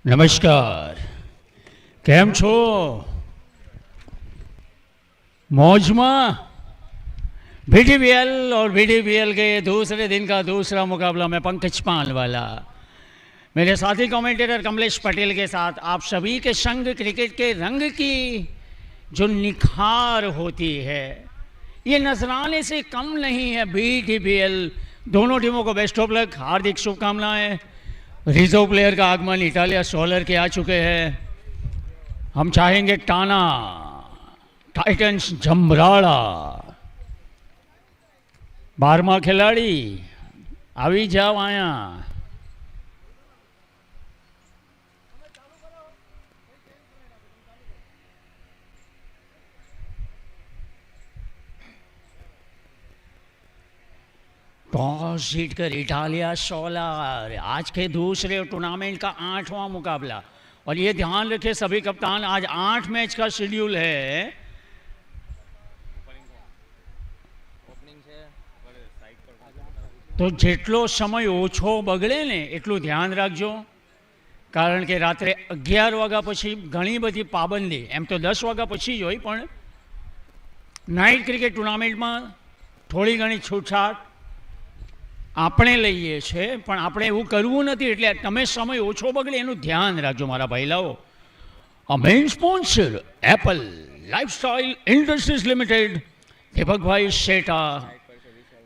નમસ્કાર. કેમ છો? मौज में? बीडीवीएल और बीडीवीएल के दूसरे दिन का दूसरा मुकाबला में पंकज पानवाला मेरे साथी कमेंटेटर कमलेश पटेल के साथ आप सभी के संग क्रिकेट के रंग की जो निखार होती है ये नजराने से कम नहीं है. बीडीवीएल दोनों टीमों को बेस्ट ऑफ लक, हार्दिक शुभकामनाएं. रिजर्व प्लेयर का आगमन इटालिया सोलर के आ चुके हैं. हम चाहेंगे टाना टाइटन्स जमराड़ा 12मा खिलाड़ी આવી જાઓ આયા. टॉस जीतकर इटालिया सोलर आज के दूसरे टूर्नामेंट का 8वां मुकाबला. और ये ध्यान रखें सभी कप्तान, आज 8 मैच का शेड्यूल है. तो જેટલો સમય ઓછો બગડે ને એટલું ધ્યાન રાખજો, કારણ કે રાત્રે 11 વાગ્યા પછી ઘણી બધી પાબંદી, એમ તો 10 વાગ્યા પછી જ હોય, પણ નાઇટ ક્રિકેટ ટુર્નામેન્ટમાં થોડી ઘણી છૂટછાટ આપણે લઈએ છીએ, પણ આપણે એવું કરવું નથી. એટલે તમે સમય ઓછો બગડે એનું ધ્યાન રાખજો મારા ભાઈલાઓ. A main sponsor Apple lifestyle industries limited, Deepakbhai Shetha,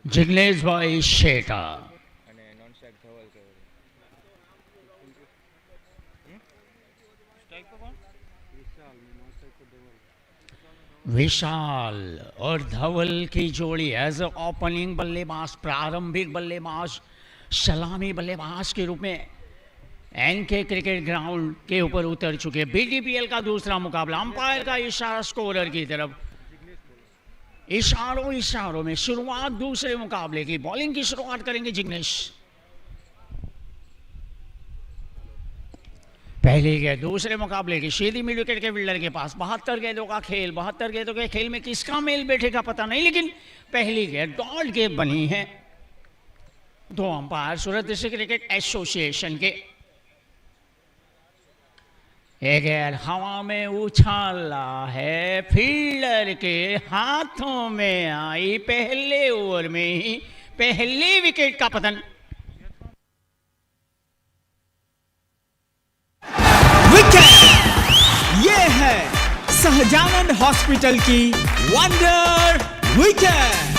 Jigneshbhai Shetha. Vishal और धवल की जोड़ी एज ए ओपनिंग बल्लेबाज, प्रारंभिक बल्लेबाज, सलामी बल्लेबाज के रूप में एनके क्रिकेट ग्राउंड के ऊपर उतर चुके. बीडीपीएल का दूसरा मुकाबला, अंपायर का इशारा स्कोरर की तरफ. इशारों में शुरुआत दूसरे मुकाबले की. बॉलिंग की शुरुआत करेंगे जिग्नेश. पहले गेंद दूसरे मुकाबले की सीधी मिड विकेट के फील्डर के पास. 72 गेंदों का खेल, 72 गेंदों के खेल में किसका मेल बैठेगा पता नहीं, लेकिन पहली गेंद डॉट गेंद बनी है. दो अंपायर सूरत डिस्ट्रिक्ट क्रिकेट एसोसिएशन के. एक गेंद हवा में उछाला है, फील्डर के हाथों में आई. पहले ओवर में ही पहले विकेट का पतन. विकेट ये है सहजानंद हॉस्पिटल की वंडर विकेट.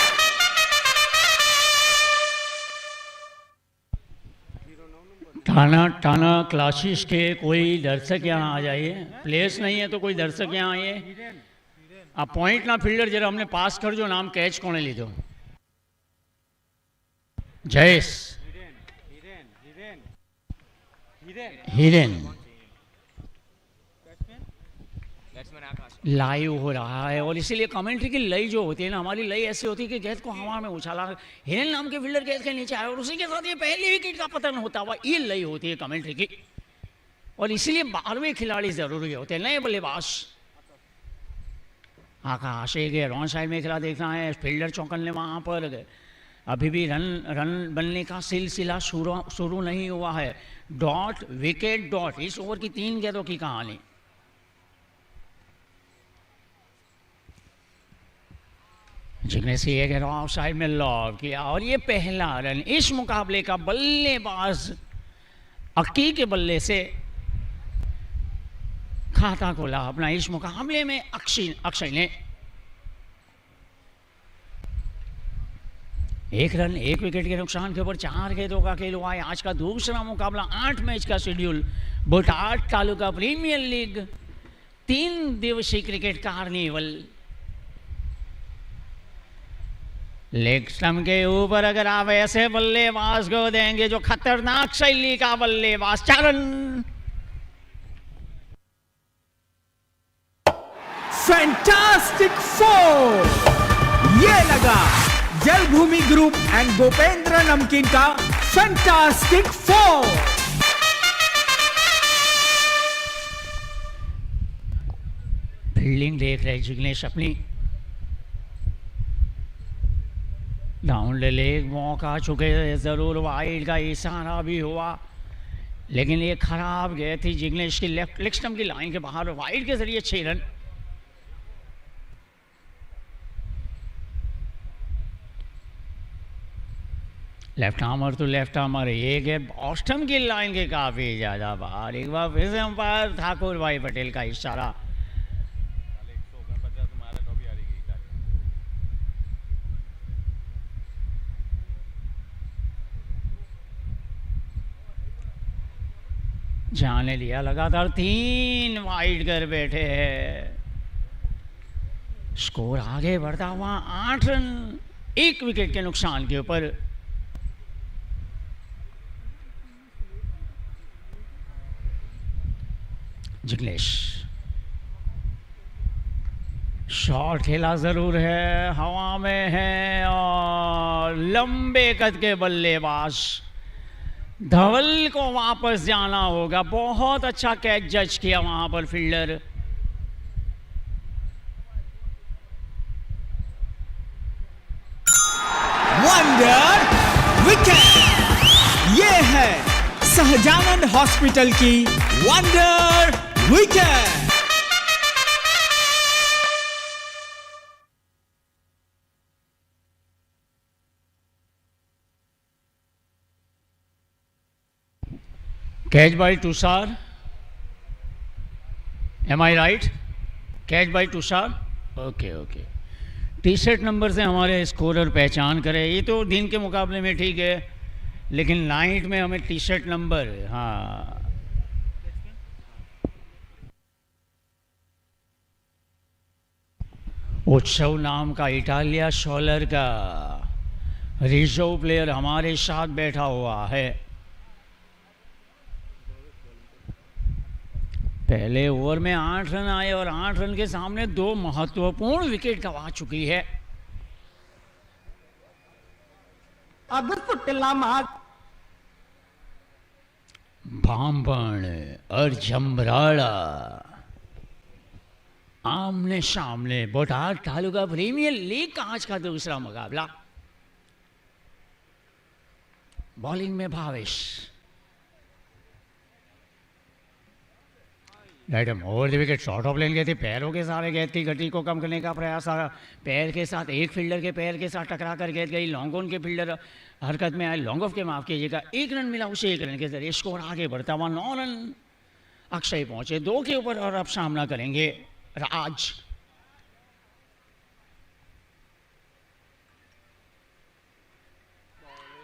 टाना क्लासेस के कोई दर्शक यहाँ आ जाइए. प्लेस नहीं है तो कोई दर्शक यहाँ आइए. आ पॉइंट ना फील्डर जरा हमने पास कर जो. नाम कैच कोने लीधो? जयेश हिरेन. लाइव हो रहा है और इसीलिए कमेंट्री की लय जो होती है ना, हमारी लय ऐसी होती है कि गेंद को हवा में उछाला, हिरेन नाम के फील्डर गेंद के नीचे आया और उसी के साथ ये पहले विकेट का पतन होता हुआ, ये लय होती है कमेंट्री की. और इसीलिए 12वें खिलाड़ी जरूरी होते हैं, नए बल्लेबाज. आकाश एक रॉन साइड में खिला देखना है. फील्डर चौकन्ने वहां पर. अभी भी रन बनने का सिलसिला शुरू नहीं हुआ है. Dot wicket dot. इस ओवर की 3 गेंदों की कहानी. जिग्नेश एक ऑफ साइड में लॉब किया और ये पहला रन इस मुकाबले का. बल्लेबाज अक्की के बल्ले से खाता खोला अपना इस मुकाबले में अक्षय ने. 1 रन 1 विकेट के नुकसान के ऊपर 4 गेंदों का खेल हुआ है. आज का दूसरा मुकाबला 8 मैच का schedule. Botad taluka premier league 3 दिवसीय क्रिकेट कार्निवल. लेग स्टंप के ऊपर अगर आप ऐसे बल्लेबाज को देंगे जो खतरनाक शैली का बल्लेबाज. 4 रन. फैंटास्टिक 4 ये लगा जलभूमि ग्रुप एंड गोपेंद्र नमकीन का फैंटास्टिक 4. फील्डिंग देख रहे जिग्नेश अपनी. डाउन ले लेग मौका चुके, जरूर वाइड का इशारा भी हुआ. लेकिन ये खराब गए थी जिग्नेश की लेग स्टंप की लाइन के बाहर वाइड के जरिए 6 रन। लेफ्ट आर्मर तो लेफ्ट आर्मर, ये गए बॉस्टन की लाइन के काफ़ी ज़्यादा बाहर। एक बार फिर से अंपायर ठाकुर भाई पटेल का इशारा। जाने लिया, लगातार 3 वाइड कर बैठे हैं। स्कोर आगे बढ़ता हुआ 8 रन 1 विकेट के नुकसान के ऊपर। जिग्नेश शॉट खेला जरूर है, हवा में है और लंबे कद के बल्लेबाज धवल को वापस जाना होगा। बहुत अच्छा कैच जज किया वहां पर फील्डर। Wonder wicket. ये है सहजानंद हॉस्पिटल की wonder wicket. Catch by Tushar, am I right? Catch by Tushar, okay okay. T shirt number से हमारे स्कोरर पहचान करें, ये तो दिन के मुकाबले में ठीक है, लेकिन नाइट में हमें टी शर्ट नंबर, हाँ। उत्सव नाम का इटालिया शॉलर का रिजर्व प्लेयर हमारे साथ बैठा हुआ है। पहले ओवर में 8 रन आए और 8 रन के सामने 2 महत्वपूर्ण विकेट गंवा चुकी है। बामण और जमराड़ा आमने सामने। बोटाड तालुका प्रीमियर लीग का आज का दूसरा मुकाबला। बॉलिंग में Bhavesh, right over the wicket, short of length गए थे, पैरों के सारे गेंद की गति को कम करने का प्रयास था। पैर के साथ एक फील्डर के पैर के साथ टकरा कर गेंद गई, लॉन्ग ऑन के फील्डर हरकत में आए, लॉन्ग ऑफ के माफ कीजिएगा। 1 रन मिला उसे, 1 रन के जरिए स्कोर आगे बढ़ता हुआ 9 रन। अक्षय पहुंचे 2 के ऊपर और अब सामना करेंगे राज।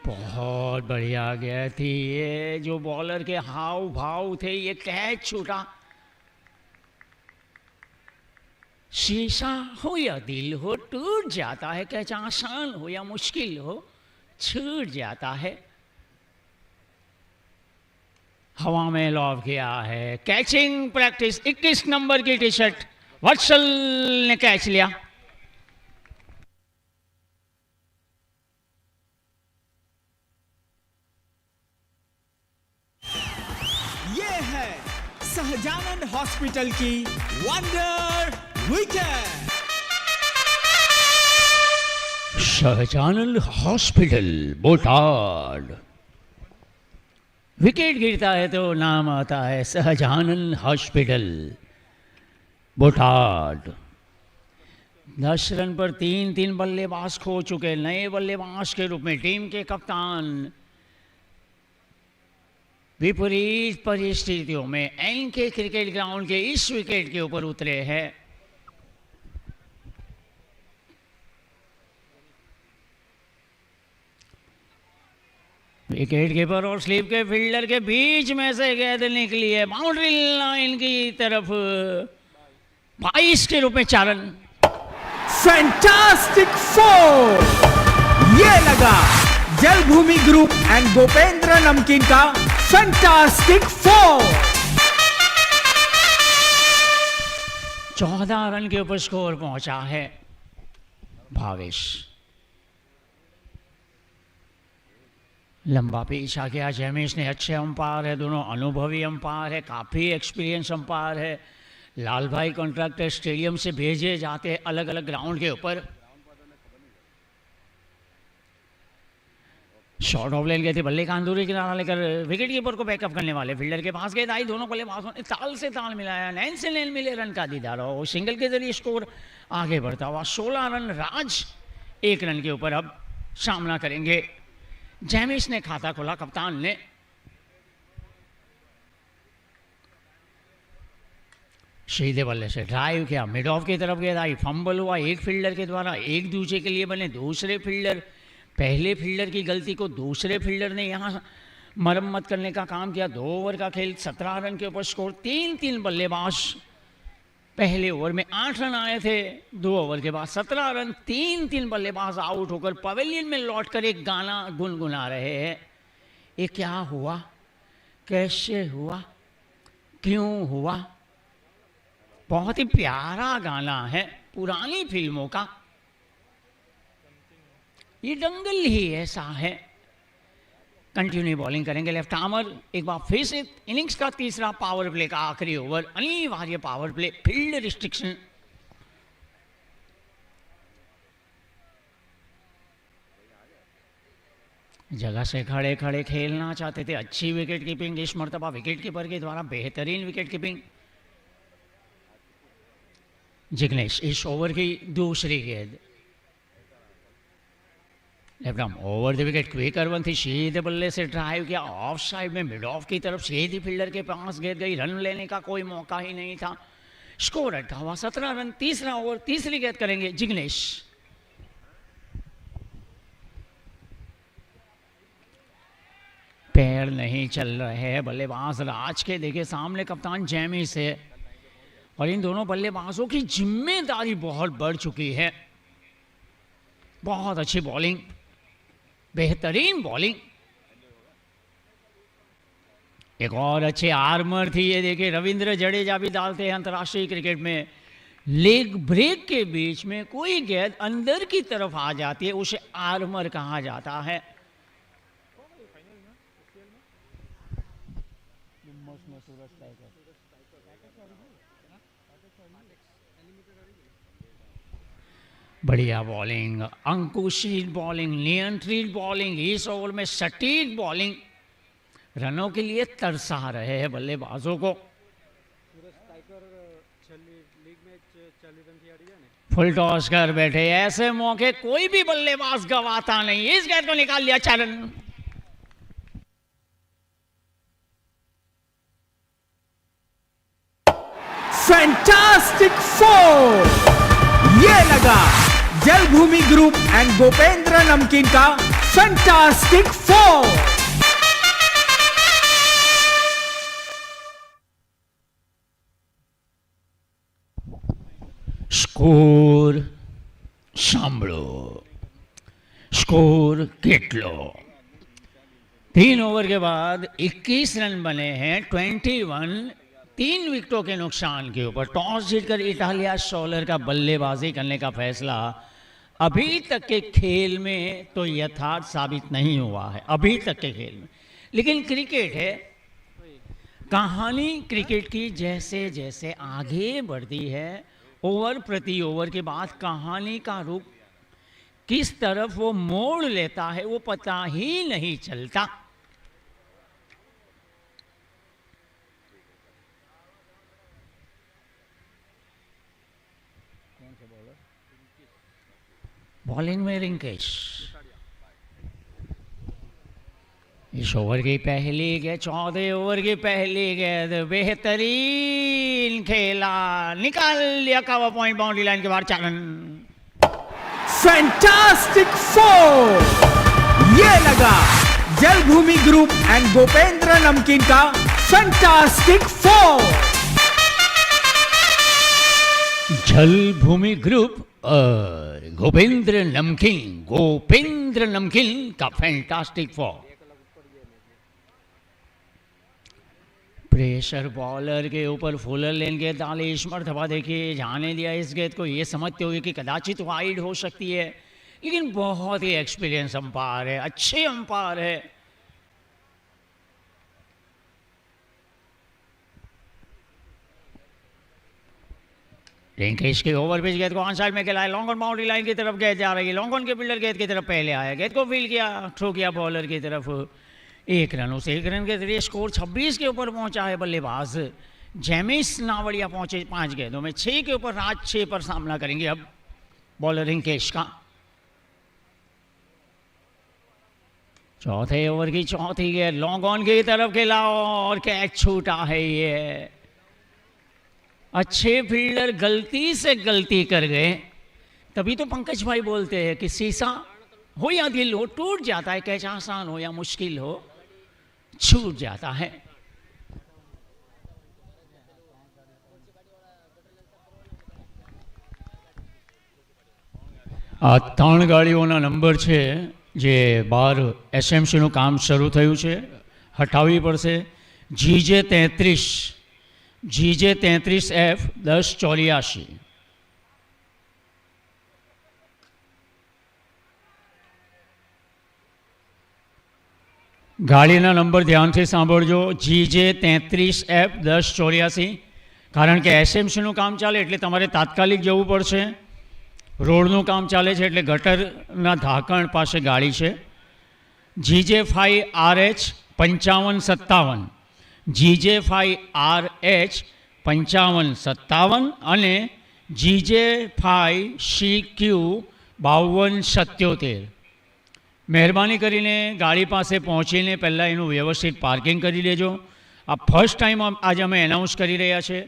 बहुत बढ़िया गया थी ये, जो बॉलर के हाव भाव थे, ये कैच छूटा। शीशा हो या दिल हो टूट जाता है, कैच आसान हो या मुश्किल हो छूट जाता है। हवा में लॉब किया है, कैचिंग प्रैक्टिस। 21 नंबर की टी शर्ट वत्सल ने कैच लिया। ये है सहजानंद हॉस्पिटल की wonder wicket. Sahajanand hospital Botad. Wicket गिरता है तो नाम आता है सहजानंद हॉस्पिटल बोटाड। 10 रन पर 3 बल्लेबाज खो चुके। नए बल्लेबाज के रूप में टीम के कप्तान विपरीत परिस्थितियों में एनके क्रिकेट ग्राउंड के इस विकेट के ऊपर उतरे हैं। विकेट कीपर और स्लीप के फील्डर के बीच में से गेंद निकली है बाउंड्री लाइन की तरफ। 22 के रूप में 4 रन। फैंटास्टिक 4। ये लगा जलभूमि ग्रुप एंड गोपेंद्र नमकीन का फैंटास्टिक 4। 14 रन के ऊपर स्कोर पहुंचा है भावेश। लंबा पीछा किया जैमिश ने। अच्छे अंपायर है, दोनों अनुभवी अंपायर है, काफ़ी एक्सपीरियंस अंपायर है। लाल भाई कॉन्ट्रैक्टर स्टेडियम से भेजे जाते हैं अलग अलग ग्राउंड के ऊपर। शॉर्ट ऑफ लेन गए थे, बल्ले का अंदूरी किनारा लेकर विकेट कीपर को बैकअप करने वाले फील्डर के पास गेंद आई, दोनों बल्लेबाजों ने ताल से ताल मिलाया, नैन से नैन मिले, रन का दीदार और सिंगल के जरिए स्कोर आगे बढ़ता हुआ 16 रन। राज 1 रन के ऊपर अब सामना करेंगे। जैमिस ने खाता खोला, कप्तान ने। सीधे बल्ले से ड्राइव किया, मिड ऑफ की तरफ गेंद आई, फंबल हुआ एक फील्डर के द्वारा, एक दूसरे के लिए बने दूसरे फील्डर। पहले फील्डर की गलती को दूसरे फील्डर ने यहाँ मरम्मत करने का काम किया। 2 ओवर का खेल, 17 रन के ऊपर स्कोर। 3 बल्लेबाज, पहले ओवर में 8 रन आए थे, 2 ओवर के बाद 17 रन। 3 बल्लेबाज आउट होकर पवेलियन में लौटकर एक गाना गुनगुना रहे हैं। ये क्या हुआ, कैसे हुआ, क्यों हुआ। बहुत ही प्यारा गाना है पुरानी फिल्मों का। ये दंगल ही ऐसा है। कंटिन्यू बॉलिंग करेंगे लेफ्ट आर्मर। एक बार फिर से इनिंग्स का तीसरा पावर प्ले का आखिरी ओवर, अनिवार्य पावर प्ले, फील्ड रिस्ट्रिक्शन। जगह से खड़े खड़े खेलना चाहते थे। अच्छी विकेट कीपिंग इस मर्तबा विकेट कीपर के द्वारा, बेहतरीन विकेट कीपिंग। जिग्नेश इस ओवर की दूसरी गेंद, left arm over the wicket, quicker one थी, सीधे बल्ले से ड्राइव किया, ऑफ साइड में मिड ऑफ की तरफ सीधी फील्डर के पास गेंद गई। रन लेने का कोई मौका ही नहीं था। स्कोर अटका हुआ 17 रन। तीसरा ओवर, तीसरी गेंद करेंगे जिग्नेश। पैर नहीं चल रहे हैं बल्लेबाज राज के। देखिए सामने कप्तान जैमिस है और इन दोनों बल्लेबाजों की जिम्मेदारी बहुत बढ़ चुकी है। बहुत अच्छी बॉलिंग, बेहतरीन बॉलिंग। एक और अच्छे आर्मर थी ये। देखिए रविंद्र जडेजा भी डालते हैं अंतर्राष्ट्रीय क्रिकेट में। लेग ब्रेक के बीच में कोई गेंद अंदर की तरफ आ जाती है, उसे आर्मर कहा जाता है। बढ़िया बॉलिंग, अंकुशित बॉलिंग, नियंत्रित बॉलिंग, इस ओवर में सटीक बॉलिंग रनों के लिए तरसा रहे हैं बल्लेबाजों को। फुल टॉस कर बैठे। ऐसे मौके कोई भी बल्लेबाज गवाता नहीं। इस गेंद को निकाल लिया, 4 रन। फैंटास्टिक 4, ये लगा जलभूमि ग्रुप एंड गोपेंद्र नमकीन का फैंटास्टिक 4। સ્કોર સાંભળો, स्कोर કેટલો। 3 ओवर के बाद 21 रन बने हैं, 21, 3 विकेटों के नुकसान के ऊपर। टॉस जीतकर इटालिया सोलर का बल्लेबाजी करने का फैसला अभी तक के खेल में तो यथार्थ साबित नहीं हुआ है, अभी तक के खेल में। लेकिन क्रिकेट है, कहानी क्रिकेट की जैसे जैसे आगे बढ़ती है, ओवर प्रति ओवर के बाद कहानी का रुख किस तरफ वो मोड़ लेता है वो पता ही नहीं चलता। बॉलिंग में रिंकेश। इस ओवर की पहली गेंद, 14 ओवर की पहली गेंद, बेहतरीन खेला, निकाल लिया कवर पॉइंट, बाउंड्री लाइन के बाहर, 4 रन। फैंटास्टिक 4, ये लगा जलभूमि ग्रुप एंड गोपेंद्र नमकीन का फैंटास्टिक 4। जलभूमि ग्रुप और गोपेंद्र नमकीन का फैंटास्टिक 4। प्रेशर बॉलर के ऊपर फुल लेन गेंद डाली, इस मर्तबा देखिए जाने दिया इस गेंद को। ये समझते हुए कि कदाचित वाइड हो सकती है, लेकिन बहुत ही एक्सपीरियंस अंपायर है, अच्छे अंपायर है। रिंकेश के ओवर पिच गेंद को ऑन साइड में खिलाया, लॉन्ग ऑन बाउंड्री लाइन की तरफ गेंद जा रही है, लॉन्ग ऑन के फील्डर गेंद की तरफ पहले आया, गेंद को फील्ड किया, थ्रो किया बॉलर की तरफ, 1 रन। उस 1 रन के जरिए स्कोर 26 के ऊपर पहुंचा है बल्लेबाज जेमिस नावड़िया, पहुंचे 5 गेंदों में 6 के ऊपर, राज 6 पर सामना करेंगे अब बॉलर रिंकेश का। चौथे ओवर की चौथी गेंद लॉन्ग ऑन की तरफ खेला और कैच छूटा है। ये अच्छे फील्डर गलती से गलती कर गए, तभी तो पंकज भाई बोलते हैं कि शीशा हो या दिल हो टूट जाता है, कैच आसान हो या मुश्किल हो छूट जाता है। આ 3 ગાડીઓના નંબર છે જે બહાર એસએમસીનું કામ શરૂ થયું છે, હટાવવી પડશે। GJ 33F 1084। ગાડીના નંબર ધ્યાનથી સાંભળજો, GJ 33F 1084, કારણ કે એસએમસીનું કામ ચાલે એટલે તમારે તાત્કાલિક જવું પડશે। રોડનું કામ ચાલે છે એટલે ગટરના ઢાંકણ પાસે ગાડી છે। GJ5RH 5557, GJ5RH 5557 અને GJ5CQ 5277। મહેરબાની કરીને ગાડી પાસે પહોંચીને પહેલાં એનું વ્યવસ્થિત પાર્કિંગ કરી લેજો। આ ફર્સ્ટ ટાઈમ આજે અમે એનાઉન્સ કરી રહ્યા છે,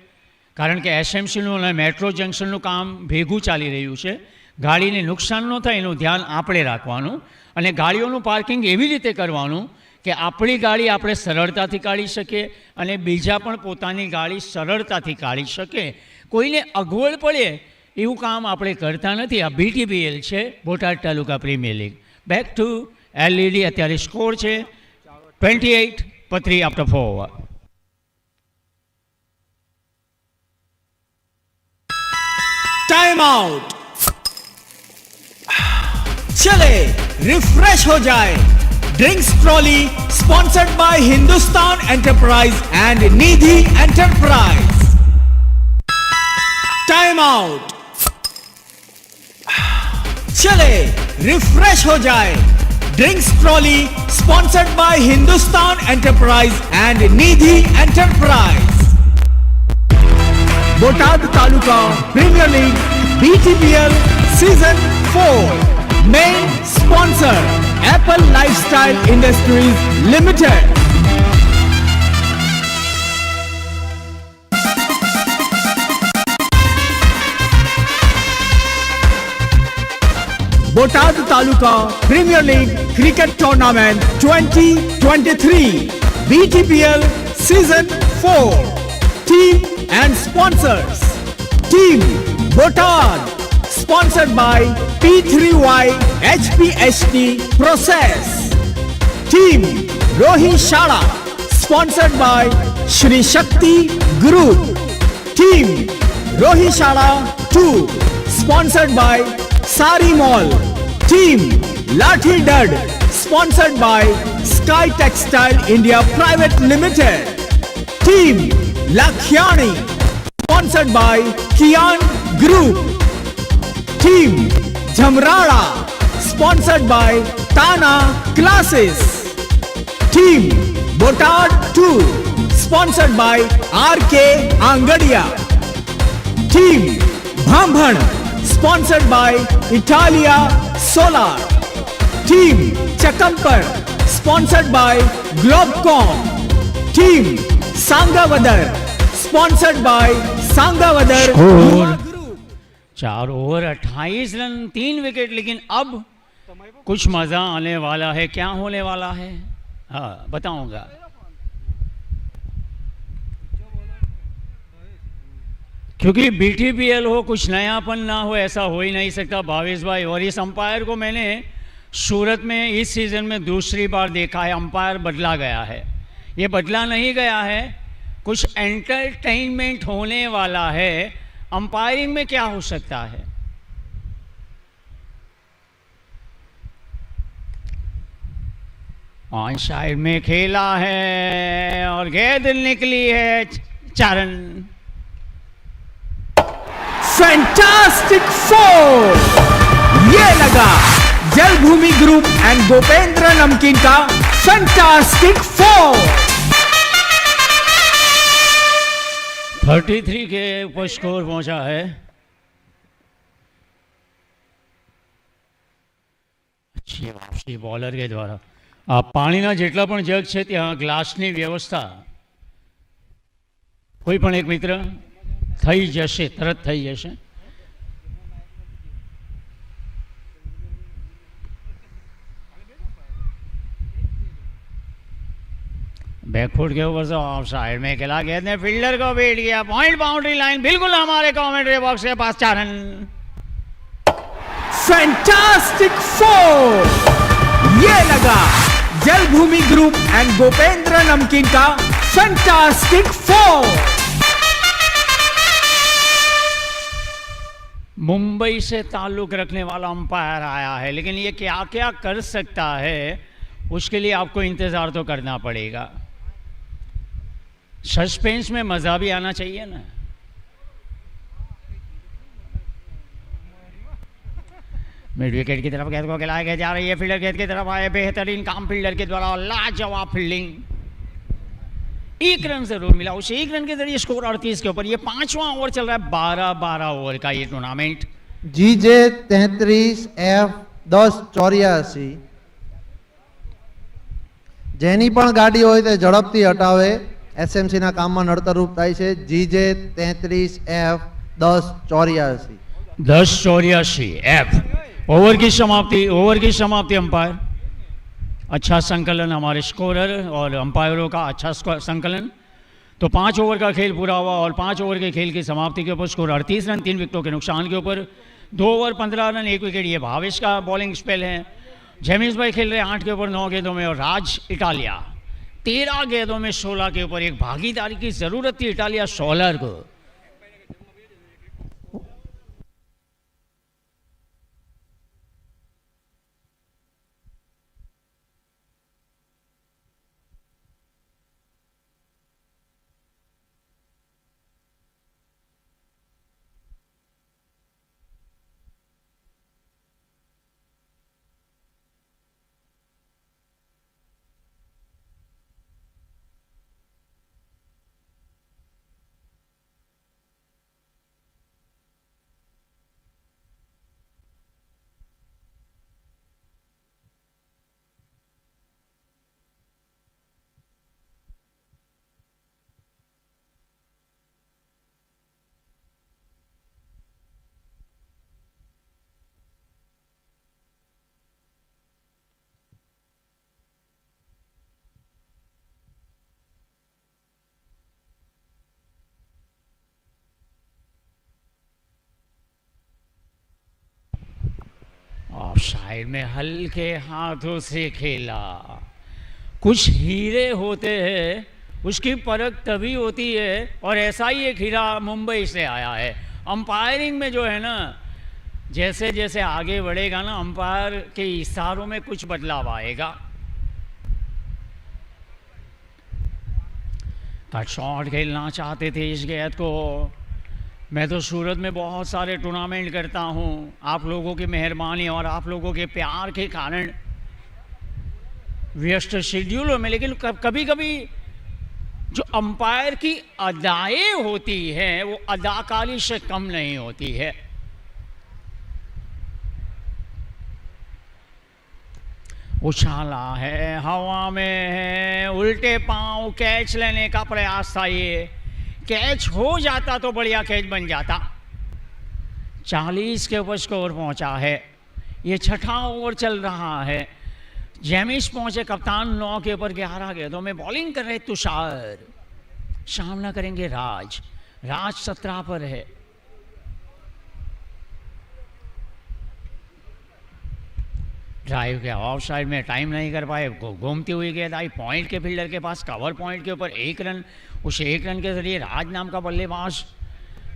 કારણ કે એસએમસીનું અને મેટ્રો જંકશનનું કામ ભેગું ચાલી રહ્યું છે। ગાડીને નુકસાન ન થાય એનું ધ્યાન આપણે રાખવાનું અને ગાડીઓનું પાર્કિંગ એવી રીતે કરવાનું કે આપણી ગાડી આપણે સરળતાથી કાઢી શકીએ અને બીજા પણ પોતાની ગાડી સરળતાથી કાઢી શકે। કોઈને અગવડ પડે એવું કામ આપણે કરતા નથી। આ BTPL છે, Botad taluka premier league. Back to LED। અત્યારે સ્કોર છે 28-3 after 4 overs। Time out. चले रिफ्रेश हो जाए। Drinks trolley sponsored by Hindustan enterprise and Nidhi enterprise. Time out. चले रिफ्रेश हो जाए। Drinks trolley sponsored by Hindustan enterprise and Nidhi enterprise. Botad taluka premier league BTPL season 4। Main sponsor Apple lifestyle industries limited. Botad taluka premier league cricket tournament 2023 BTPL season 4। Team and sponsors: Team Botad, sponsored by P3Y HPHT Process. Team Rohi Shala, sponsored by Shri Shakti Group. Team Rohi Shala 2, sponsored by Sari Mall. Team Lathi Dud, sponsored by Sky Textile India Private Limited. Team Lakhyani, sponsored by Kian Group. Team Jamrada, sponsored by Tana Classes. Team Botad 2, sponsored by RK Angadia. Team Bhambhan, sponsored by Italia Solar. Team Chakampar, sponsored by Globecom. Team Sangavadar, sponsored by Sangavadar Score 4 over 28 run 3 wicket. लेकिन अब कुछ मज़ा आने वाला है। क्या होने वाला है हाँ बताऊंगा। क्योंकि BTPL हो, कुछ नयापन ना हो, ऐसा हो ही नहीं सकता भावेश भाई। और इस अंपायर को मैंने सूरत में इस सीज़न में दूसरी बार देखा है। अंपायर बदला गया है, ये बदला नहीं गया है, कुछ एंटरटेनमेंट होने वाला है। अंपायरिंग में क्या हो सकता है? ऑन साइड में खेला है और गेंद निकली है 4 रन। फैंटास्टिक फोर, ये लगा जलभूमि ग्रुप एंड गोपेंद्र नमकीन का फैंटास्टिक फोर। 33 के ऊपर स्कोर पहुंचा है। अच्छी वापसी बॉलर के द्वारा। આ પાણીના જેટલા પણ જગ છે ત્યાં ગ્લાસની વ્યવસ્થા કોઈ પણ એક મિત્ર થઈ જશે, તરત થઈ જશે। बैकफुट के ऊपर से ऑफ साइड में खिला गेंद ने फील्डर को बीट किया। पॉइंट बाउंड्री लाइन बिल्कुल हमारे कमेंट्री बॉक्स के पास 4 रन। फैंटास्टिक फोर, ये लगा जलभूमि ग्रुप एंड गोपेंद्र नमकीन का फैंटास्टिक फोर। मुंबई से ताल्लुक रखने वाला अंपायर आया है, लेकिन ये क्या क्या कर सकता है उसके लिए आपको इंतज़ार तो करना पड़ेगा। सस्पेंस में मज़ा भी आना चाहिए ना। मिड विकेट की तरफ गेंद को खिलाया गया जा रही है। फील्डर गेंद की तरफ आए, बेहतरीन काम फील्डर के द्वारा, लाजवाब फील्डिंग। 1 रन जरूर मिला उसे, 1 रन के जरिए स्कोर 38 के ऊपर। ये 5वां ओवर चल रहा है, 12 ओवर का ये टूर्नामेंट। GJ 33 F 1084 જેની પણ ગાડી હોય તે ઝડપથી હટાવે, SMC ના કામમાં નડતરરૂપ થાય છે। GJ 33 F 1084 1084 F। ओवर की समाप्ति अंपायर। अच्छा संकलन हमारे स्कोरर और अंपायरों का, अच्छा संकलन। तो 5 ओवर का खेल पूरा हुआ और 5 ओवर के खेल की समाप्ति के ऊपर स्कोर 38 रन, 3 विकेटों के नुकसान के ऊपर। 2 ओवर 15 रन, 1 विकेट। ये भावेश का बॉलिंग स्पेल है। जेमिस भाई खेल रहे हैं 8 के ऊपर 9 गेंदों में और राज इटालिया 13 गेंदों में 16 के ऊपर। एक भागीदारी की जरूरत थी इटालिया सोलर को। साइड में हल्के हाथों से खेला। कुछ हीरे होते हैं, उसकी परख तभी होती है, और ऐसा ही एक हीरा मुंबई से आया है। अंपायरिंग में जो है ना, जैसे जैसे आगे बढ़ेगा ना, अंपायर के इशारों में कुछ बदलाव आएगा। कट शॉट खेलना चाहते थे इस गेंद को। मैं तो सूरत में बहुत सारे टूर्नामेंट करता हूँ, आप लोगों की मेहरबानी और आप लोगों के प्यार के कारण व्यस्त शेड्यूलों में, लेकिन कभी कभी जो अंपायर की अदाएँ होती हैं वो अदाकारी से कम नहीं होती है। उछाला है, हवा में है, उल्टे पांव, कैच लेने का प्रयास था। ये कैच हो जाता तो बढ़िया कैच बन जाता। 40 के ऊपर स्कोर पहुंचा है। ये 6ठा ओवर चल रहा है। जेमिस पहुंचे कप्तान 9 के ऊपर 11 गेंदों में बॉलिंग कर रहे तुषार। सामना करेंगे राज 17 पर है। ड्राइव के ऑफ साइड में टाइम नहीं कर पाए, घूमती हुई गेंद आई पॉइंट के फील्डर के पास, कवर पॉइंट के ऊपर 1 रन। उस 1 रन के जरिए राज नाम का बल्लेबाज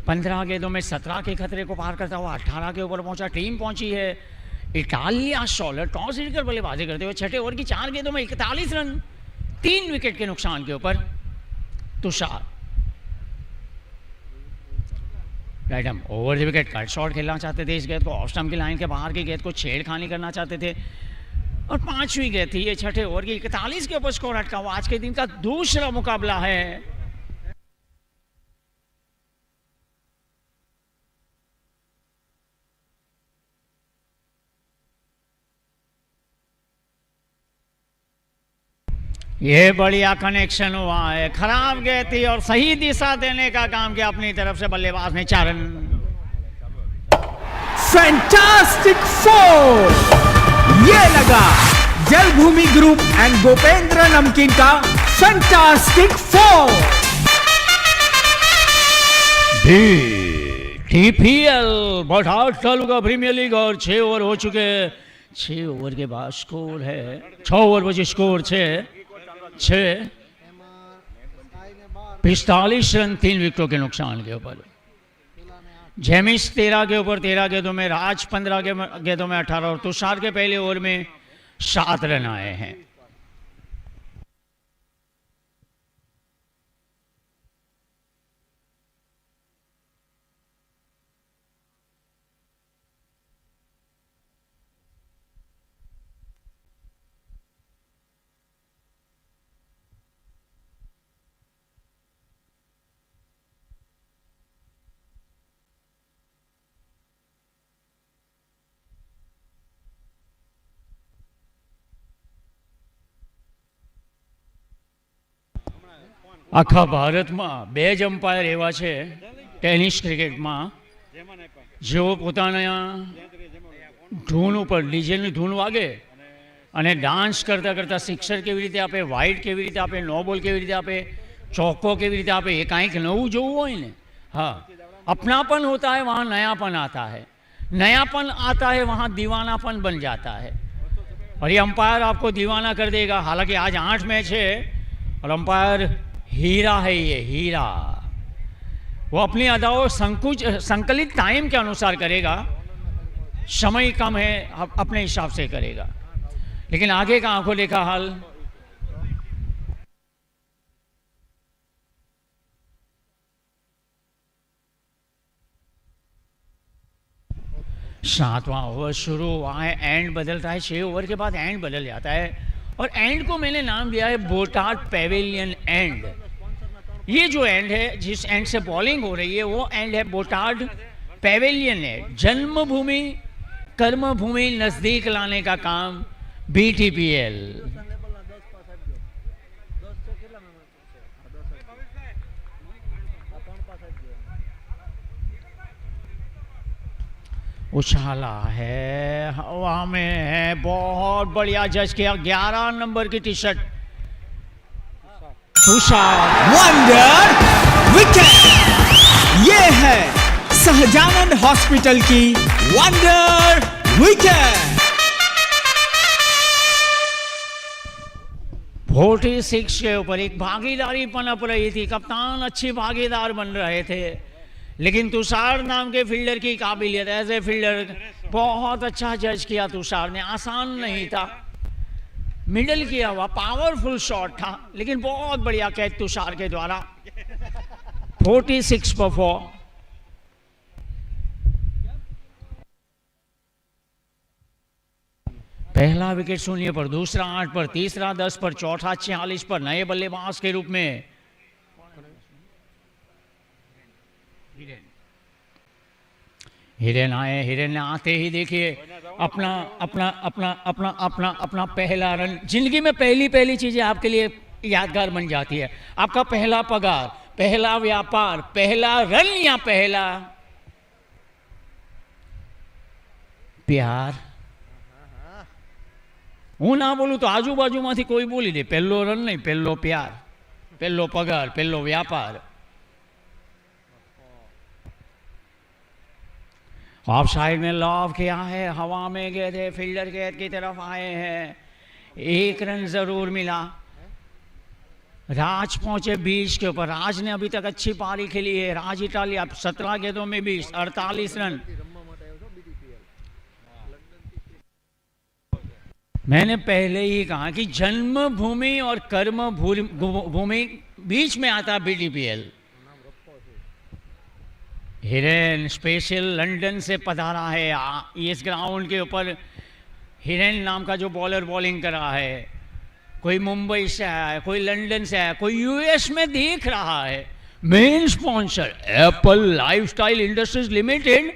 15 गेंदों में 17 के खतरे को पार करता हुआ 18 के ऊपर पहुंचा। टीम पहुंची है इटालिया सोलर, टॉस जीतकर बल्लेबाजी करते हुए 6ठे ओवर की 4 गेंदों में 41 रन, 3 विकेट के नुकसान के ऊपर तुषार। राइट, हम over the wicket cut shot खेलना चाहते थे, इस गेंद को ऑफ स्टंप की लाइन के बाहर की गेंद को छेड़खानी करना चाहते थे, और 5वीं गेंद थी ये छठे ओवर की। 41 के ऊपर स्कोर अटका हुआ। आज के दिन का दूसरा मुकाबला है। ये बढ़िया कनेक्शन हुआ है, खराब गेंद थी और सही दिशा देने का काम किया अपनी तरफ से बल्लेबाज ने। 4 रन। फैंटास्टिक 4। ये लगा जलभूमि ग्रुप एंड गोपेंद्र नमकीन का फैंटास्टिक 4। टीपीएल बटाट तालुका प्रीमियर लीग और 6 ओवर हो चुके। 6 ओवर के बाद स्कोर है 6 ओवर बचे, स्कोर 6 45 रन 3 विकेटों के नुकसान के ऊपर। जेमिस 13 के ऊपर 13 गेंदों में, राज 15 गेंदों में 18 और तुषार के पहले ओवर में 7 रन आए हैं। આખા ભારતમાં 2 જ અમ્પાયર એવા છે ટેનિસ ક્રિકેટમાં જેઓ પોતાના ધૂન ઉપર ડીજેની ધૂન વાગે અને ડાન્સ કરતાં કરતાં સિક્સર કેવી રીતે આપે, વાઇડ કેવી રીતે આપે, નો બોલ કેવી રીતે આપે, ચોક્કો કેવી રીતે આપે, એ કાંઈક નવું જોવું હોય ને। हाँ, अपनापन होता है वहाँ नयापन आता है, नयापन आता है वहाँ दीवानापन बन जाता है, और ये अंपायर आपको दीवाना कर देगा। हालांकि आज 8 मैच है और अंपायर हीरा है, ये हीरा। वो अपनी अदाओं संकलित टाइम के अनुसार करेगा, समय कम है अपने हिसाब से करेगा, लेकिन आगे का आंखों देखा हाल। सातवां ओवर शुरू हुआ है, एंड बदलता है। 6 ओवर के बाद एंड बदल जाता है, और एंड को मैंने नाम दिया है बोटाड पेविलियन एंड। ये जो एंड है, जिस एंड से बॉलिंग हो रही है, वो एंड है बोटाड पेविलियन है। जन्मभूमि कर्मभूमि नजदीक लाने का काम BTPL। उछाला है, हवा में है, बहुत बढ़िया जज किया। 11 नंबर की T shirt Tushar. Wonder wicket. ये है सहजानंद हॉस्पिटल की वंडर विकेट। 46 के ऊपर एक भागीदारी पनप रही थी, कप्तान अच्छी भागीदार बन रहे थे, लेकिन तुषार नाम के फील्डर की काबिलियत, एज ए फील्डर बहुत अच्छा जज किया तुषार ने। आसान नहीं था, मिडल किया हुआ पावरफुल शॉट था, लेकिन बहुत बढ़िया कैच तुषार के द्वारा। 46 पर 4। पहला विकेट 0 पर, दूसरा 8 पर, तीसरा 10 पर, चौथा 46 पर, नए बल्लेबाज के रूप में हिरेन आए। हिरेन ने आते ही देखिए अपना अपना अपना अपना अपना अपना पहला रन। जिंदगी में पहली चीजें आपके लिए यादगार बन जाती है। आपका पहला पगार, पहला व्यापार, पहला रन या पहला प्यार। હું ના બોલું તો આજુબાજુમાંથી કોઈ બોલી દે, પહેલો રન નહીં, પહેલો પ્યાર, પહેલો પગાર, પહેલો વ્યાપાર। ऑफ साइड में लॉब किया है, हवा में गए थे, फील्डर गेंद की तरफ आए हैं, 1 रन जरूर मिला। राज पहुंचे 20 के ऊपर। राज ने अभी तक अच्छी पारी खेली है। राज इटालिया 17 गेंदों में 20, 48 रन। मैंने पहले ही कहा कि जन्मभूमि और कर्म भूमि बीच में आता BTPL। हिरेन स्पेशल लंदन से पधारा है। इस ग्राउंड के ऊपर हिरेन नाम का जो बॉलर बॉलिंग कर रहा है, कोई मुंबई से आया है, कोई लंदन से आया है, कोई यूएस में देख रहा है। Main sponsor Apple lifestyle industries limited.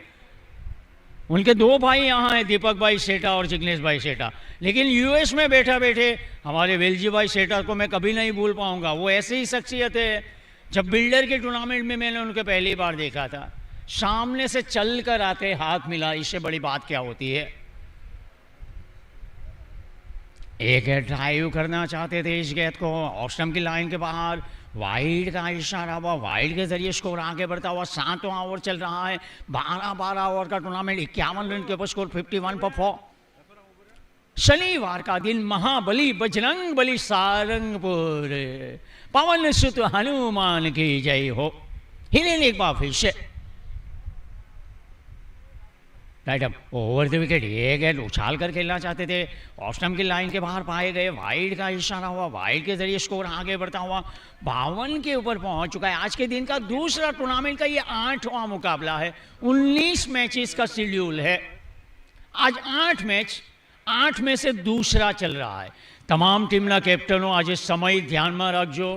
उनके दो भाई यहाँ हैं, दीपक भाई सेठा और जिग्नेश भाई सेठा। लेकिन यूएस में बैठा बैठे हमारे वेलजी भाई सेठा को मैं कभी नहीं भूल पाऊंगा। वो ऐसी ही शख्सियत है। जब बिल्डर के टूर्नामेंट में मैंने उनको पहली बार देखा था, सामने से चल कर आते हाथ मिला, इससे बड़ी बात क्या होती है। एक ड्राइव करना चाहते थे इस गेंद को ऑफ स्टंप की लाइन के बाहर, वाइड का इशारा हुआ, वाइड के जरिए स्कोर आगे बढ़ता हुआ। 7वां ओवर चल रहा है, 12 ओवर का टूर्नामेंट, 51 रन के ऊपर स्कोर 51 पर 4। शनिवार का दिन महाबली बजरंग बली सारंगपुर, पवन सुत हनुमान की जय हो। हिरेन एक बार फिर से right up over the wicket. ये गेंद उछाल कर खेलना चाहते थे, ऑफ स्टंप की लाइन के बाहर पाए गए, वाइड का इशारा हुआ, वाइड के जरिए स्कोर आगे बढ़ता हुआ 52 के ऊपर पहुंच चुका है। आज के दिन का दूसरा टूर्नामेंट का ये 8वां मुकाबला है। 19 मैचेस का शेड्यूल है। आज 8 मैच, 8 में से दूसरा चल रहा है। તમામ ટીમના કેપ્ટનો આજે સમય ધ્યાનમાં રાખજો।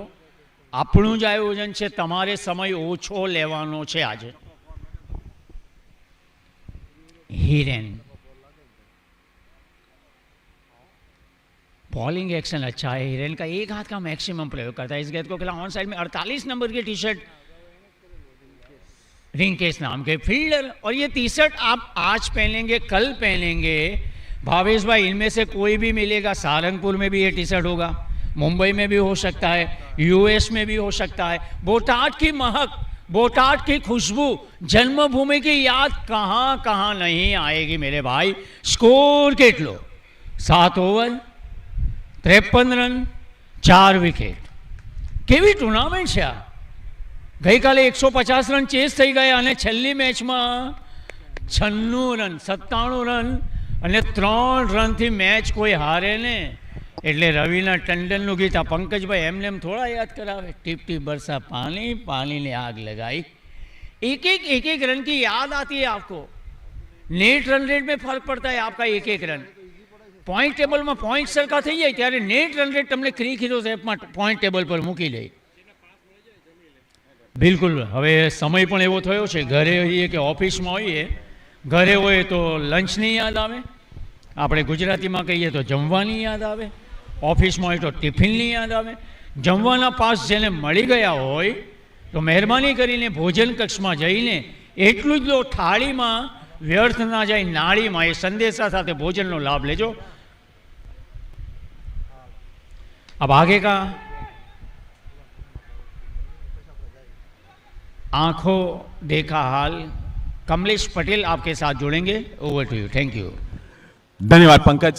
આપણું જ આયોજન છે, તમારે સમય ઓછો લેવાનો છે આજે। हिरेन बॉलिंग एक्शन अच्छा है। हिरेन का एक हाथ का मैक्सिमम प्रयोग करता है। इस गेंद को खेला ऑन साइड में 48 नंबर की टी शर्ट रिंकेश नाम के फील्डर। और ये टी शर्ट आप आज पहनेंगे, कल पहनेंगे, भावेश भाई इनमें से कोई भी मिलेगा। सहारनपुर में भी ये टी शर्ट होगा, मुंबई में भी हो सकता है, यूएस में भी हो सकता है। बोटाट की महक, बोटाट की खुशबू, जन्मभूमि की याद कहाँ कहाँ नहीं आएगी मेरे भाई। स्कोर કેટલો 7 ओवर 53 रन 4 વિકેટ। કેવી ટુર્નામેન્ટ છે આ। ગઈકાલે 150 રન ચેસ થઈ ગયા અને છેલ્લી મેચમાં 96 રન 97 રન અને 3 રનથી મેચ કોઈ હારે ને। એટલે રવિના ટંડનનું ગીત આ પંકજભાઈ એમને એમ થોડા યાદ કરાવે। ટીપ ટીપ बरसा पानी, पानी ने आग लगाई। एक एक रन की याद आती है आपको। नेट रन रेट में फर्क पड़ता है आपका एक एक रन। पॉइंट टेबल में पॉइंट सरखा થઈ જાય ત્યારે नेट रन रेट તમને ક્રિક હીરોઝ એપમાં पॉइंट टेबल पर મૂકી લે। બિલકુલ હવે સમય પણ એવો થયો છે, ઘરે હોઈએ કે ઓફિસમાં હોઈએ, ઘરે હોય તો લંચની યાદ આવે, આપણે ગુજરાતીમાં કહીએ તો જમવાની યાદ આવે, ઓફિસમાં હોય તો ટિફિનની યાદ આવે। જમવાના પાસ જેને મળી ગયા હોય તો મહેરબાની કરીને ભોજન કક્ષમાં જઈને એટલું જ લો, થાળીમાં વ્યર્થ ના જાય નાળીમાં। એ સંદેશા સાથે ભોજનનો લાભ લેજો। अब आगे का आंखों देखा हाल, कमलेश पटेल आपके साथ जुड़ेंगे। Over to you. Thank you. धन्यवाद पंकज।